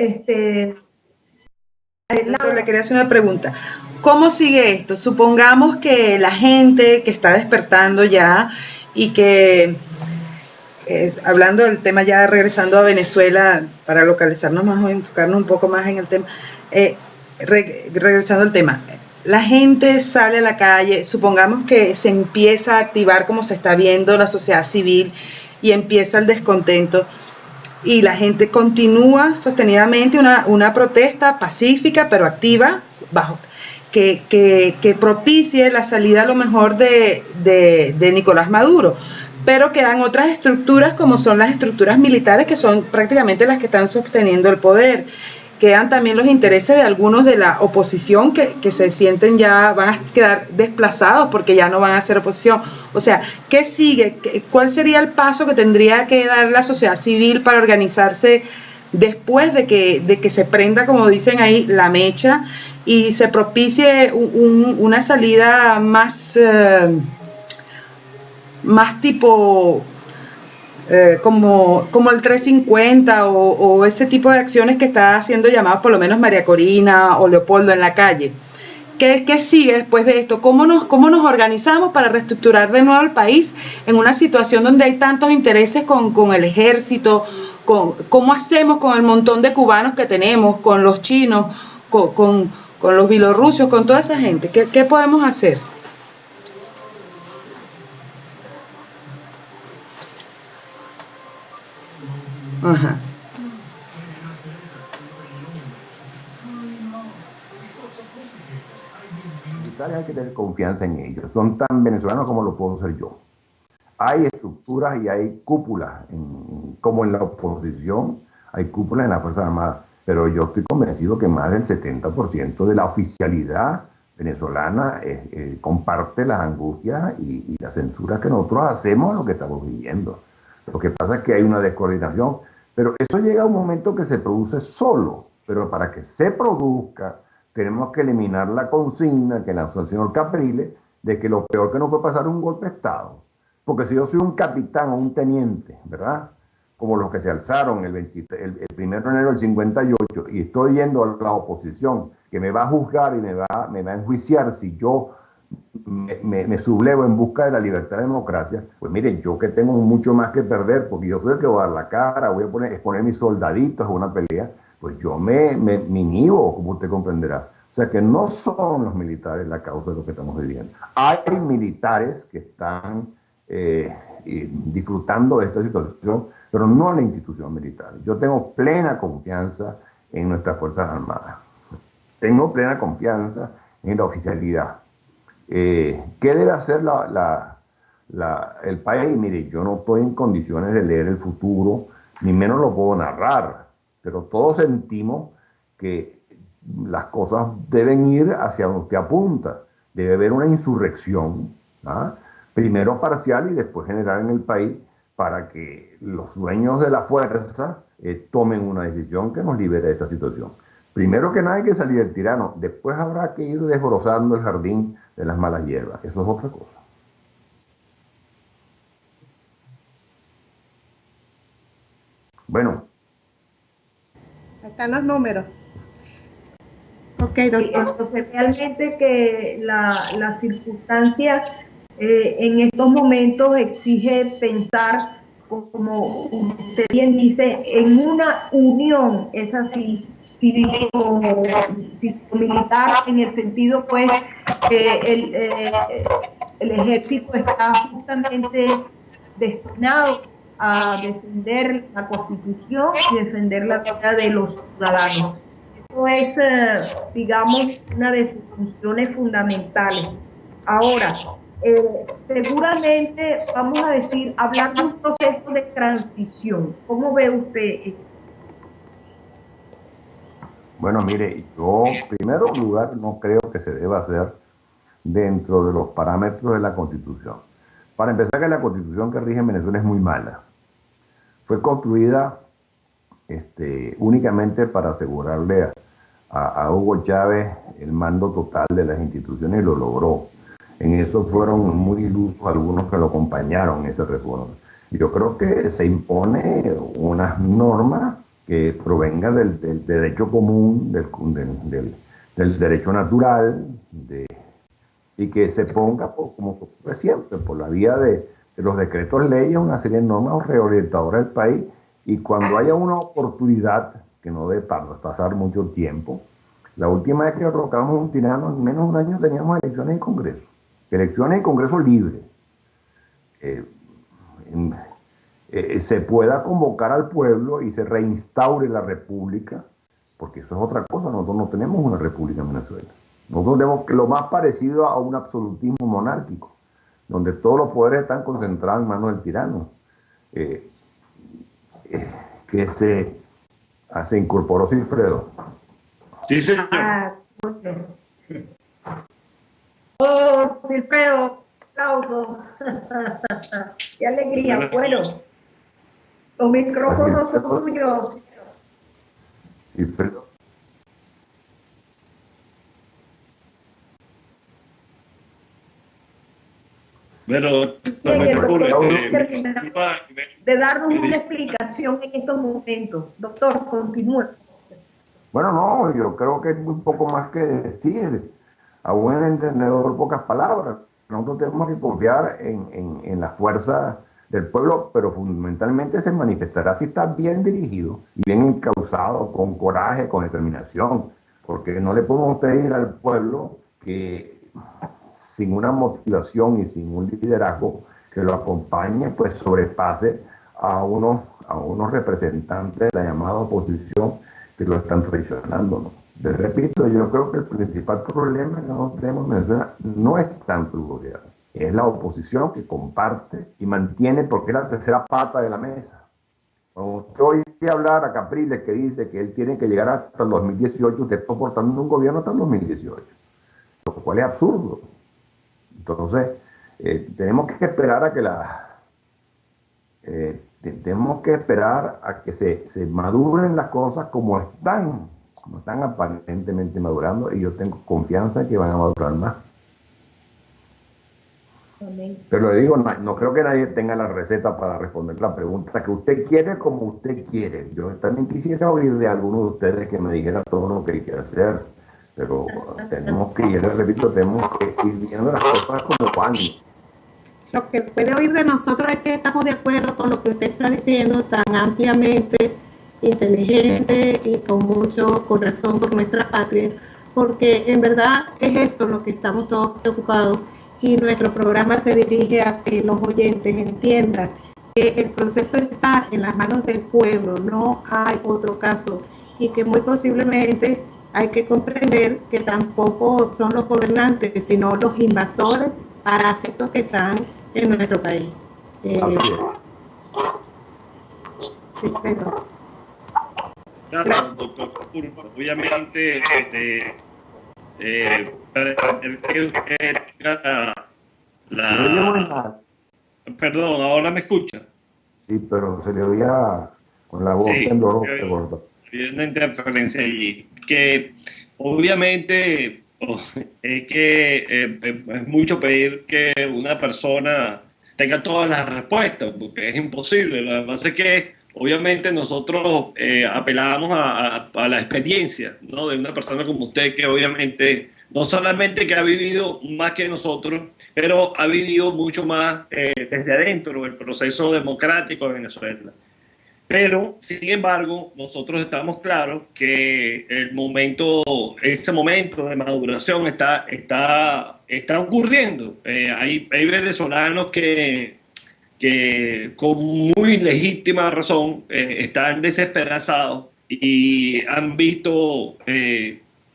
Doctor, le quería hacer una pregunta. ¿Cómo sigue esto? Supongamos que la gente que está despertando ya y que, hablando del tema ya regresando a Venezuela, para localizarnos más o enfocarnos un poco más en el tema, regresando al tema, la gente sale a la calle, supongamos que se empieza a activar como se está viendo la sociedad civil y empieza el descontento, y la gente continúa sostenidamente una protesta pacífica pero activa, que propicie la salida a lo mejor de Nicolás Maduro. Pero quedan otras estructuras como son las estructuras militares, que son prácticamente las que están sosteniendo el poder. Quedan también los intereses de algunos de la oposición que se sienten ya, van a quedar desplazados porque ya no van a ser oposición. O sea, ¿qué sigue? ¿Cuál sería el paso que tendría que dar la sociedad civil para organizarse después de que se prenda, como dicen ahí, la mecha y se propicie una salida más tipo... como el 350 o ese tipo de acciones que está haciendo llamadas por lo menos María Corina o Leopoldo en la calle? ¿Qué sigue después de esto? ¿Cómo nos organizamos para reestructurar de nuevo el país en una situación donde hay tantos intereses con el ejército? ¿Cómo hacemos con el montón de cubanos que tenemos, con los chinos, con los bielorrusos, con toda esa gente? ¿Qué podemos hacer? Ajá. Hay que tener confianza en ellos. Son tan venezolanos como lo puedo ser yo. Hay estructuras y hay cúpulas, como en la oposición, hay cúpulas en la Fuerza Armada, pero yo estoy convencido que más del 70% de la oficialidad venezolana comparte las angustias y la censura que nosotros hacemos a lo que estamos viviendo. Lo que pasa es que hay una descoordinación, pero eso llega a un momento que se produce solo, pero para que se produzca tenemos que eliminar la consigna que lanzó el señor Capriles de que lo peor que nos puede pasar es un golpe de Estado. Porque si yo soy un capitán o un teniente, ¿verdad? Como los que se alzaron el 1 de enero del 58 y estoy yendo a la oposición que me va a juzgar y me va a enjuiciar si yo me sublevo en busca de la libertad y democracia, pues miren, yo que tengo mucho más que perder, porque yo soy el que voy a dar la cara, voy a exponer mis soldaditos a una pelea, pues yo me inhibo, como usted comprenderá. O sea que no son los militares la causa de lo que estamos viviendo. Hay militares que están disfrutando de esta situación, pero no la institución militar. Yo tengo plena confianza en nuestras Fuerzas Armadas. Tengo plena confianza en la oficialidad. ¿Qué debe hacer el país? Mire, yo no estoy en condiciones de leer el futuro, ni menos lo puedo narrar, pero todos sentimos que las cosas deben ir hacia donde usted apunta. Debe haber una insurrección, ¿ah? Primero parcial y después general en el país, para que los dueños de la fuerza tomen una decisión que nos libere de esta situación. Primero que nada hay que salir del tirano, después habrá que ir desbrozando el jardín de las malas hierbas, eso es otra cosa. Bueno. Están los números. Ok, Sí, doctor. entonces realmente que las circunstancias en estos momentos exige pensar, como usted bien dice, en una unión, es así, cívico-militar, en el sentido pues que el ejército está justamente destinado a defender la Constitución y defender la vida de los ciudadanos. Eso es, digamos, una de sus funciones fundamentales. Ahora, seguramente, vamos a decir, hablar de un proceso de transición. ¿Cómo ve usted? Bueno, mire, yo, en primer lugar, no creo que se deba hacer dentro de los parámetros de la Constitución. Para empezar, que la Constitución que rige en Venezuela es muy mala. Fue construida únicamente para asegurarle a Hugo Chávez el mando total de las instituciones y lo logró. En eso fueron muy ilusos algunos que lo acompañaron en esa reforma. Y yo creo que se impone unas normas que provengan del derecho común, del derecho natural, y que se ponga, como siempre, por la vía de los decretos leyes, una serie de normas reorientadoras del país, y cuando haya una oportunidad, que no debe pasar mucho tiempo, la última vez que derrocamos un tirano, en menos de un año teníamos elecciones y congreso libres. Se pueda convocar al pueblo y se reinstaure la república, porque eso es otra cosa, nosotros no tenemos una república en Venezuela. Nosotros tenemos lo más parecido a un absolutismo monárquico, donde todos los poderes están concentrados en manos del tirano. Que se incorporó Silfredo. Sí, señor. Oh, Wilfredo, aplausos. Qué alegría. Bueno, los micrófonos son tuyos. Silfredo. Pero de darnos una explicación en estos momentos. Doctor, continúe. Bueno, no, yo creo que hay muy poco más que decir. A buen entendedor, pocas palabras. Nosotros tenemos que confiar en la fuerza del pueblo, pero fundamentalmente se manifestará si está bien dirigido y bien encauzado, con coraje, con determinación. Porque no le podemos pedir al pueblo que, sin una motivación y sin un liderazgo que lo acompañe, pues sobrepase a unos representantes de la llamada oposición que lo están traicionando, ¿no? Les repito, yo creo que el principal problema que nosotros tenemos en Venezuela no es tanto el gobierno, es la oposición que comparte y mantiene, porque es la tercera pata de la mesa. Cuando usted oye hablar a Capriles, que dice que él tiene que llegar hasta el 2018, usted está soportando un gobierno hasta el 2018, lo cual es absurdo. Entonces, tenemos que esperar a que se maduren las cosas como están no están aparentemente madurando y yo tengo confianza en que van a madurar más. Pero le digo, no creo que nadie tenga la receta para responder la pregunta que usted quiere como usted quiere. Yo también quisiera oír de alguno de ustedes que me dijera todo lo que hay que hacer, pero tenemos que, yo les repito, tenemos que ir viendo las cosas como van. Lo que puede oír de nosotros es que estamos de acuerdo con lo que usted está diciendo tan ampliamente, inteligente y con mucho corazón por nuestra patria, porque en verdad es eso lo que estamos todos preocupados. Y nuestro programa se dirige a que los oyentes entiendan que el proceso está en las manos del pueblo, no hay otro caso, y que muy posiblemente hay que comprender que tampoco son los gobernantes, sino los invasores parásitos que están en nuestro país. Sí, claro, doctor, obviamente, perdón, ahora me escucha. Sí, pero se le oía con la voz temblorosa. Hay una interferencia allí. Que obviamente es que es mucho pedir que una persona tenga todas las respuestas, porque es imposible. Lo que pasa es que obviamente nosotros apelamos a la experiencia, ¿no?, de una persona como usted, que obviamente no solamente que ha vivido más que nosotros, pero ha vivido mucho más desde adentro del proceso democrático de Venezuela. Pero, sin embargo, nosotros estamos claros que ese momento de maduración está ocurriendo. Hay venezolanos que con muy legítima razón están desesperanzados y han visto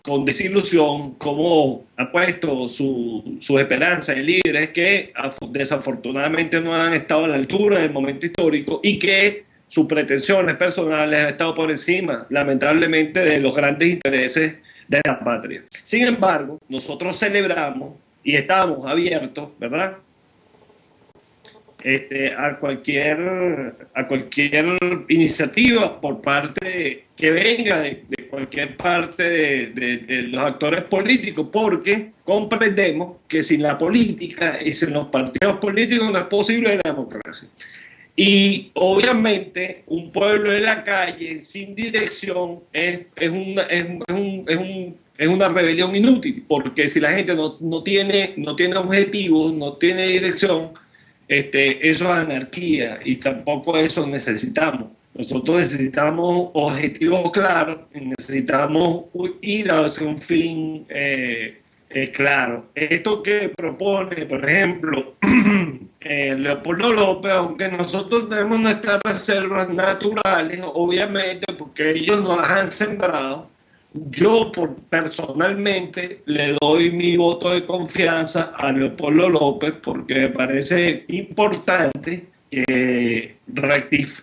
con desilusión cómo ha puesto su esperanza en líderes que desafortunadamente no han estado a la altura del momento histórico y que sus pretensiones personales han estado por encima, lamentablemente, de los grandes intereses de la patria. Sin embargo, nosotros celebramos y estamos abiertos, ¿verdad?, a cualquier iniciativa por parte que venga de cualquier parte de los actores políticos, porque comprendemos que sin la política y sin los partidos políticos no es posible la democracia. Y obviamente un pueblo en la calle sin dirección es una rebelión inútil, porque si la gente no tiene objetivos, no tiene dirección, eso es anarquía y tampoco eso necesitamos. Nosotros necesitamos objetivos claros, necesitamos ir hacia un fin claro. Esto que propone, por ejemplo, Leopoldo López, aunque nosotros tenemos nuestras reservas naturales, obviamente, porque ellos nos las han sembrado, yo personalmente le doy mi voto de confianza a Leopoldo López, porque me parece importante que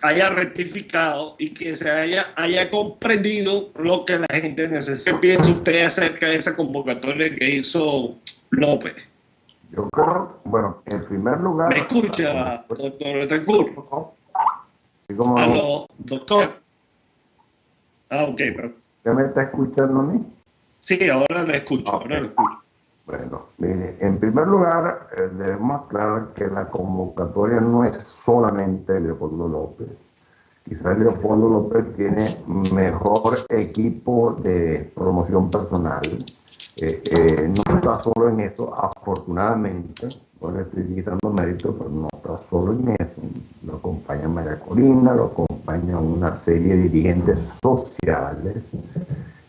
haya rectificado y que se haya comprendido lo que la gente necesita. ¿Qué piensa usted acerca de esa convocatoria que hizo López? Yo creo, bueno, en primer lugar... ¿Me escucha, doctor Betancourt? Sí, como... ¿Aló, doctor? Ok, pero... ¿Usted me está escuchando a mí? Sí, ahora lo escucho, Okay. ahora lo escucho. Bueno, mire, en primer lugar, debemos aclarar que la convocatoria no es solamente Leopoldo López. Quizás Leopoldo López tiene mejor equipo de promoción personal. No está solo en eso, afortunadamente, no le estoy quitando mérito, pero no está solo en eso. Lo acompaña María Corina, lo acompaña una serie de dirigentes sociales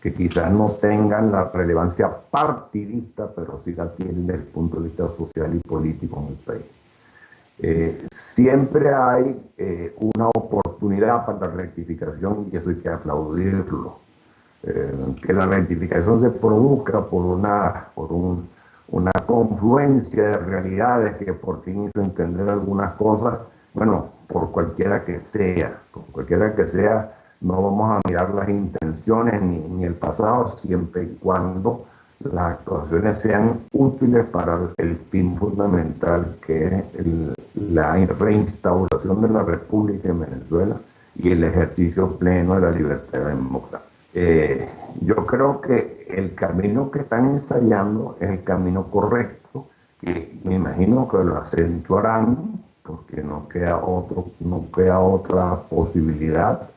que quizás no tengan la relevancia partidista, pero sí la tienen desde el punto de vista social y político en el país. Siempre hay una oportunidad para la rectificación y eso hay que aplaudirlo. Que la rectificación se produzca por una confluencia de realidades que por fin hizo entender algunas cosas, bueno, por cualquiera que sea, no vamos a mirar las intenciones ni el pasado, siempre y cuando las actuaciones sean útiles para el fin fundamental, que es la reinstauración de la República en Venezuela y el ejercicio pleno de la libertad democrática. yo creo que el camino que están ensayando es el camino correcto, que me imagino que lo acentuarán, porque no queda otra posibilidad,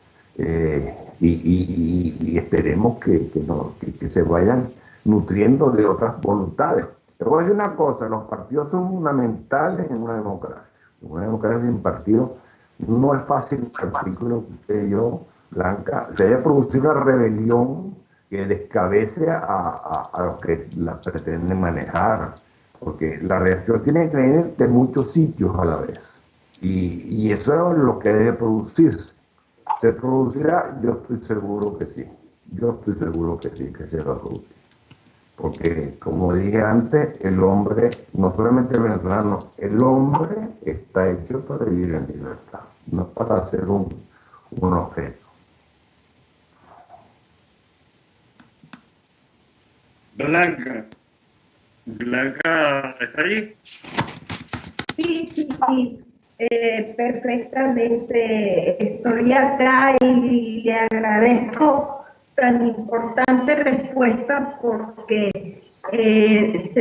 y esperemos que se vayan nutriendo de otras voluntades. Te voy a decir una cosa, los partidos son fundamentales en una democracia. En una democracia sin partidos no es fácil que el artículo que usted y yo, Blanca, se haya producido una rebelión que descabece a los que la pretenden manejar, porque la reacción tiene que venir de muchos sitios a la vez, y eso es lo que debe producirse. ¿Se producirá? Yo estoy seguro que sí, que se va a producir, porque como dije antes, el hombre, no solamente el venezolano, el hombre está hecho para vivir en libertad, no para ser un objeto. Blanca, ¿está allí? Sí, perfectamente. Estoy acá y le agradezco tan importante respuesta porque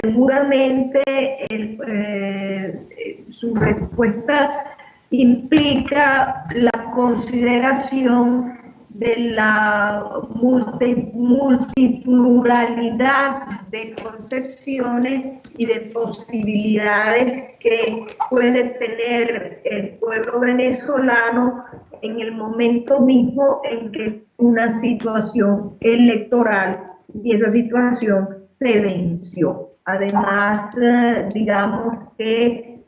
seguramente su respuesta implica la consideración de la multipluralidad de concepciones y de posibilidades que puede tener el pueblo venezolano en el momento mismo en que una situación electoral y esa situación se venció. Además, digamos que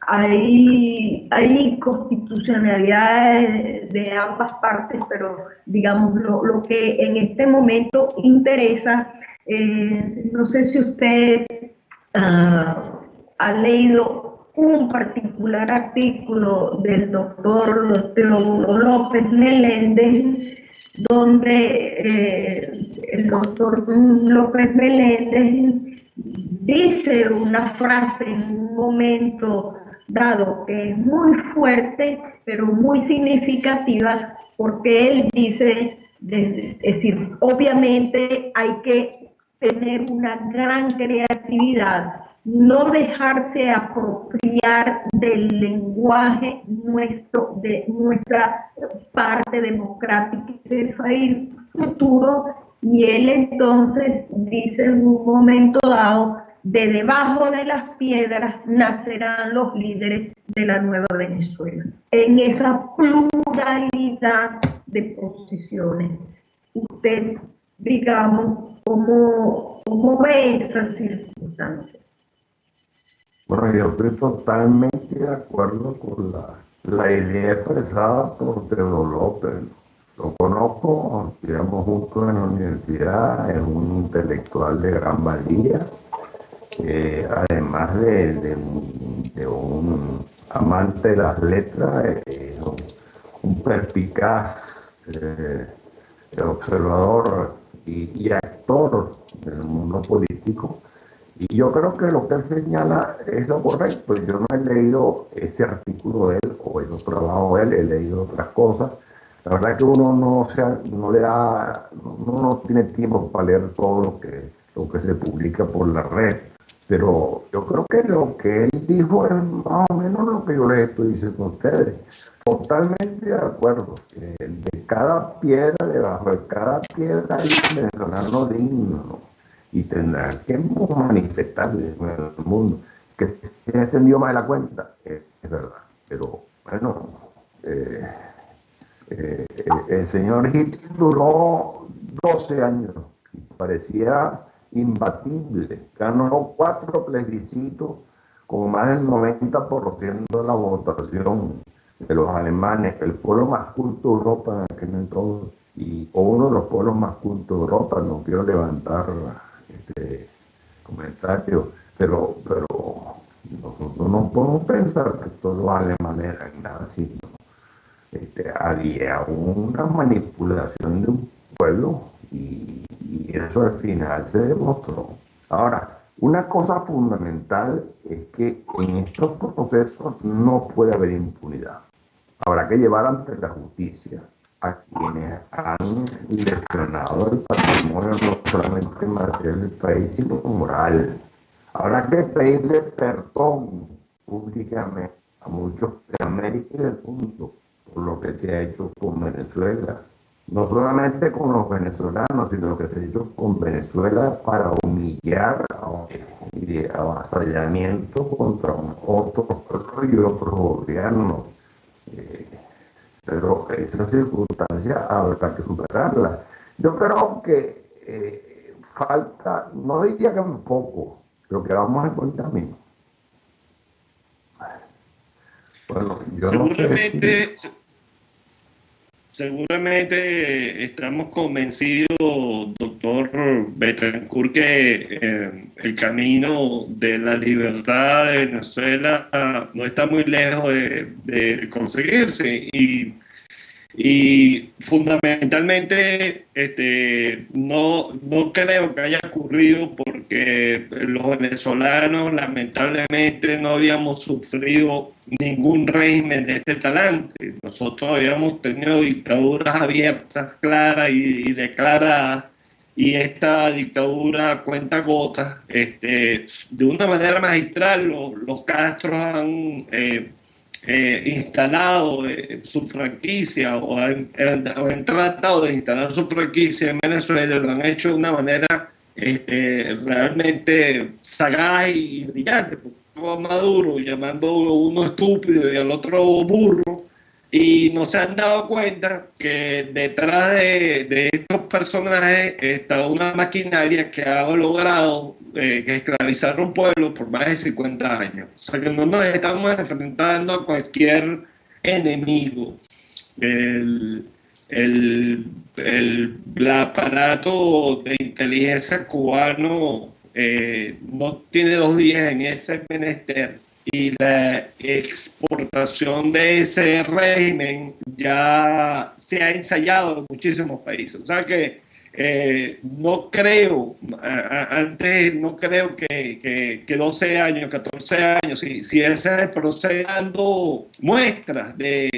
hay constitucionalidad de ambas partes, pero digamos lo que en este momento interesa, no sé si usted ha leído un particular artículo del doctor Teodoro López Meléndez, donde el doctor López Meléndez dice una frase en un momento dado que es muy fuerte, pero muy significativa, porque él dice, es decir, obviamente hay que tener una gran creatividad, no dejarse apropiar del lenguaje nuestro, de nuestra parte democrática del país futuro, y él entonces dice en un momento dado, de debajo de las piedras nacerán los líderes de la nueva Venezuela. En esa pluralidad de posiciones, usted, digamos, ¿cómo ve esa circunstancia? Bueno, yo estoy totalmente de acuerdo con la idea expresada por Teodoro López. Lo conozco, estudiamos juntos en la universidad, es un intelectual de gran valía, además de un amante de las letras, un perspicaz observador y actor del mundo político. Y yo creo que lo que él señala es lo correcto. Yo no he leído ese artículo de él o esos trabajos de él, he leído otras cosas. La verdad es que uno no tiene tiempo para leer todo lo que se publica por la red. Pero yo creo que lo que él dijo es más o menos lo que yo les estoy diciendo a ustedes. Totalmente de acuerdo. De cada piedra, debajo de cada piedra hay un venezolano digno, ¿no? Y tendrán que manifestarse en el mundo. Que se ha extendido más de la cuenta, es verdad. Pero bueno, el señor Hitler duró 12 años y parecía imbatible. Ganó 4 plebiscitos con más del 90% de la votación de los alemanes, el pueblo más culto de Europa en aquel entonces, o uno de los pueblos más cultos de Europa. No quiero levantar comentarios, pero nosotros no podemos pensar que todos los alemanes eran nada así, ¿no? Había una manipulación de un pueblo y eso al final se demostró. Ahora, una cosa fundamental es que en estos procesos no puede haber impunidad. Habrá que llevar ante la justicia a quienes han lesionado el patrimonio no solamente material del país, sino moral. Habrá que pedirle perdón públicamente a muchos de América y del mundo por lo que se ha hecho con Venezuela. No solamente con los venezolanos, sino lo que se ha hecho con Venezuela para humillar y de avasallamiento contra otros pueblos y otros gobiernos. Pero esa circunstancia habrá que superarla. Yo creo que falta, no diría que un poco, pero que vamos en buen camino. Bueno, yo Seguramente, no sé seguramente estamos convencidos, doctor Betancourt, que el camino de la libertad de Venezuela no está muy lejos de conseguirse. Y fundamentalmente no creo que haya ocurrido porque los venezolanos lamentablemente no habíamos sufrido ningún régimen de este talante. Nosotros habíamos tenido dictaduras abiertas, claras y declaradas, y esta dictadura cuenta gotas. De una manera magistral los Castros han instalado su franquicia o han tratado de instalar su franquicia en Venezuela. Lo han hecho de una manera realmente sagaz y brillante, porque a Maduro llamando a uno estúpido y al otro burro, y no se han dado cuenta que detrás de estos personajes está una maquinaria que ha logrado esclavizar a un pueblo por más de 50 años. O sea que no nos estamos enfrentando a cualquier enemigo. El aparato de inteligencia cubano no tiene 2 días en ese menester, y la exportación de ese régimen ya se ha ensayado en muchísimos países. O sea que no creo, antes no creo que 12 años, 14 años, si ese procede dando muestras de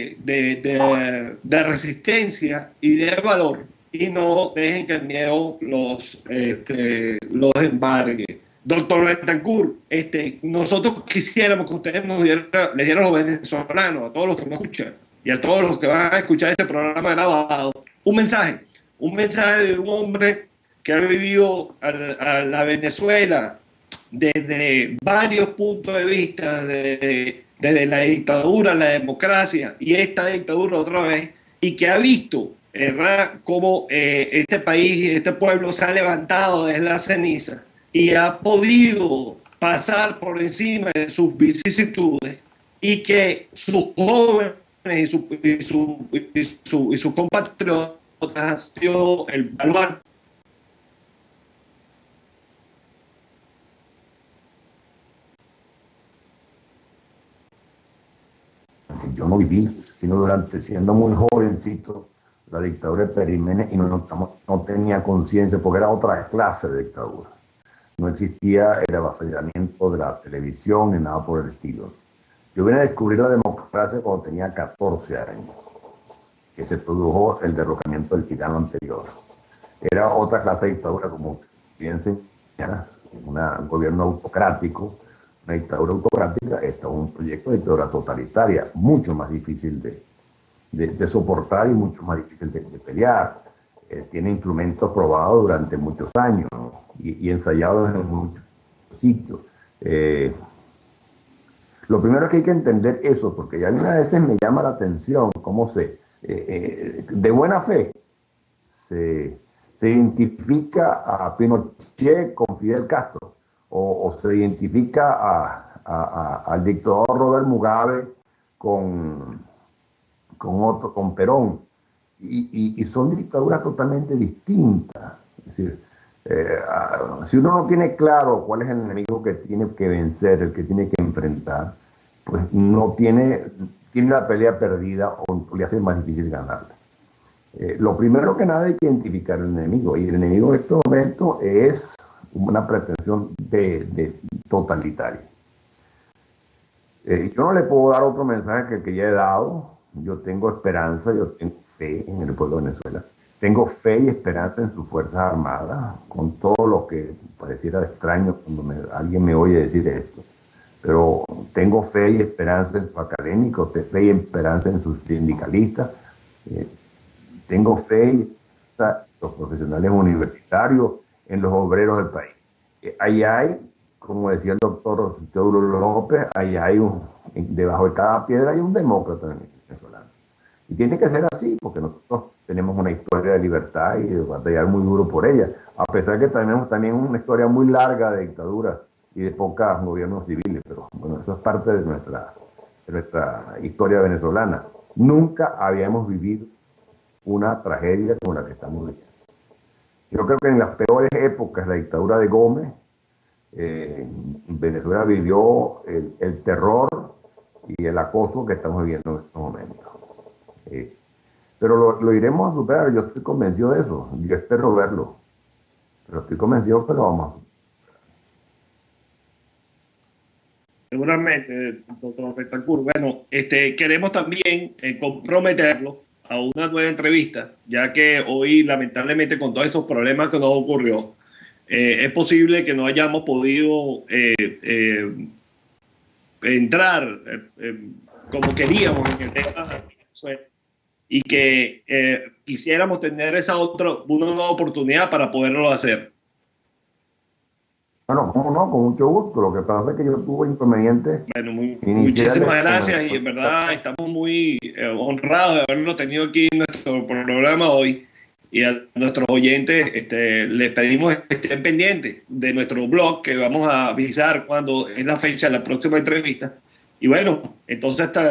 resistencia y de valor, y no dejen que el miedo los embargue. Doctor Betancourt, nosotros quisiéramos que ustedes le dieran a los venezolanos, a todos los que nos escuchan y a todos los que van a escuchar este programa grabado, un mensaje de un hombre que ha vivido a la Venezuela desde varios puntos de vista, desde la dictadura, la democracia y esta dictadura otra vez, y que ha visto cómo este país, este pueblo se ha levantado desde la ceniza y ha podido pasar por encima de sus vicisitudes, y que sus jóvenes y sus compatriotas han sido el baluarte. yo no viví, sino siendo muy jovencito, la dictadura de Periménez, y no tenía conciencia, porque era otra clase de dictadura. No existía el avasallamiento de la televisión ni nada por el estilo. Yo vine a descubrir la democracia cuando tenía 14 años, que se produjo el derrocamiento del tirano anterior. Era otra clase de dictadura, como bien señala, un gobierno autocrático, una dictadura autocrática. Esta es un proyecto de dictadura totalitaria, mucho más difícil de soportar y mucho más difícil de pelear. Tiene instrumentos probados durante muchos años, ¿no? y ensayados en muchos sitios. Lo primero es que hay que entender eso, porque ya algunas veces me llama la atención cómo de buena fe se identifica a Pinochet con Fidel Castro, o se identifica al dictador Robert Mugabe con Perón, y son dictaduras totalmente distintas. Es decir, si uno no tiene claro cuál es el enemigo que tiene que vencer, el que tiene que enfrentar, pues no tiene la pelea perdida, o le hace más difícil ganarla. Lo primero que nada hay que identificar el enemigo, y el enemigo en este momento es una pretensión de totalitaria. Yo no le puedo dar otro mensaje que el que ya he dado. Yo tengo esperanza, yo tengo fe en el pueblo de Venezuela. Tengo fe y esperanza en sus Fuerzas Armadas, con todo lo que pareciera extraño cuando alguien me oye decir esto. Pero tengo fe y esperanza en sus académicos, fe y esperanza en sus sindicalistas, tengo fe y esperanza en los profesionales universitarios, en los obreros del país. Ahí hay, como decía el doctor Teodoro López, ahí hay debajo de cada piedra hay un demócrata venezolano. Y tiene que ser así, porque nosotros tenemos una historia de libertad y de batallar muy duro por ella, a pesar que tenemos también una historia muy larga de dictadura y de pocos gobiernos civiles, pero bueno, eso es parte de nuestra historia venezolana. Nunca habíamos vivido una tragedia como la que estamos viviendo. Yo creo que en las peores épocas de la dictadura de Gómez, Venezuela vivió el terror y el acoso que estamos viviendo en estos momentos. Pero lo iremos a superar, yo estoy convencido de eso, yo espero verlo. Pero estoy convencido que lo vamos a superar. Seguramente, doctor Betancourt. Bueno, queremos también comprometerlo a una nueva entrevista, ya que hoy, lamentablemente, con todos estos problemas que nos ocurrió, es posible que no hayamos podido entrar como queríamos en el tema de Venezuela, y que quisiéramos tener una nueva oportunidad para poderlo hacer. Bueno, cómo no, con mucho gusto. Lo que pasa es que yo tuve inconvenientes. Bueno, muchísimas gracias y en verdad estamos muy honrados de haberlo tenido aquí en nuestro programa hoy. Y a nuestros oyentes les pedimos que estén pendientes de nuestro blog, que vamos a avisar cuando es la fecha de la próxima entrevista. Y bueno, entonces hasta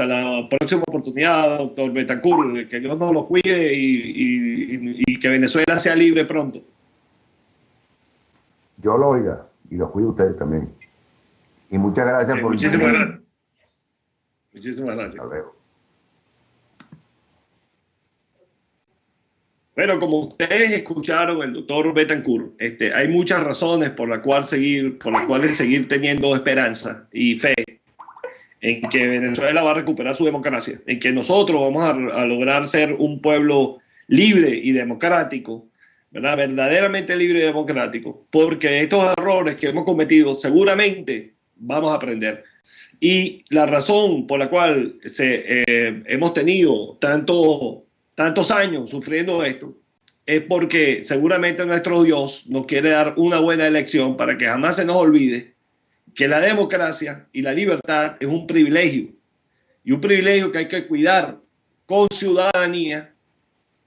la próxima oportunidad, doctor Betancourt, que Dios nos lo cuide y que Venezuela sea libre pronto. Yo lo oiga y lo cuido ustedes también. Y muchas gracias por... Muchísimas gracias. Muchísimas gracias. Hasta luego. Bueno, como ustedes escucharon el doctor Betancourt, hay muchas razones por las cuales seguir teniendo esperanza y fe en que Venezuela va a recuperar su democracia, en que nosotros vamos a lograr ser un pueblo libre y democrático, ¿verdad? Verdaderamente libre y democrático, porque de estos errores que hemos cometido seguramente vamos a aprender. Y la razón por la cual hemos tenido tantos años sufriendo esto es porque seguramente nuestro Dios nos quiere dar una buena elección para que jamás se nos olvide que la democracia y la libertad es un privilegio, y un privilegio que hay que cuidar con ciudadanía,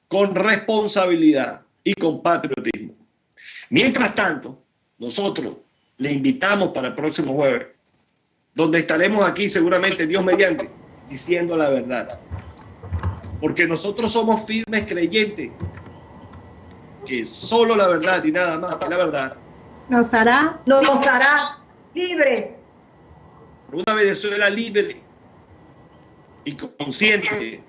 con responsabilidad y con patriotismo. Mientras tanto, nosotros le invitamos para el próximo jueves, donde estaremos aquí seguramente, Dios mediante, diciendo la verdad. Porque nosotros somos firmes creyentes que solo la verdad y nada más que la verdad nos hará libres. por una Venezuela libre y consciente.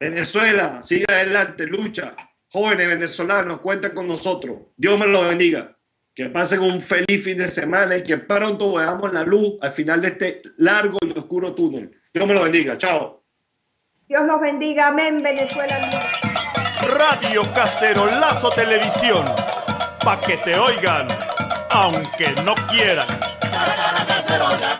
Venezuela, sigue adelante, lucha. Jóvenes venezolanos, cuenten con nosotros. Dios me los bendiga. Que pasen un feliz fin de semana y que pronto veamos la luz al final de este largo y oscuro túnel. Dios me los bendiga. Chao. Dios los bendiga. Amén, Venezuela. Radio Cacerolazo Televisión, pa' que te oigan, aunque no quieran. Saca la cacerola.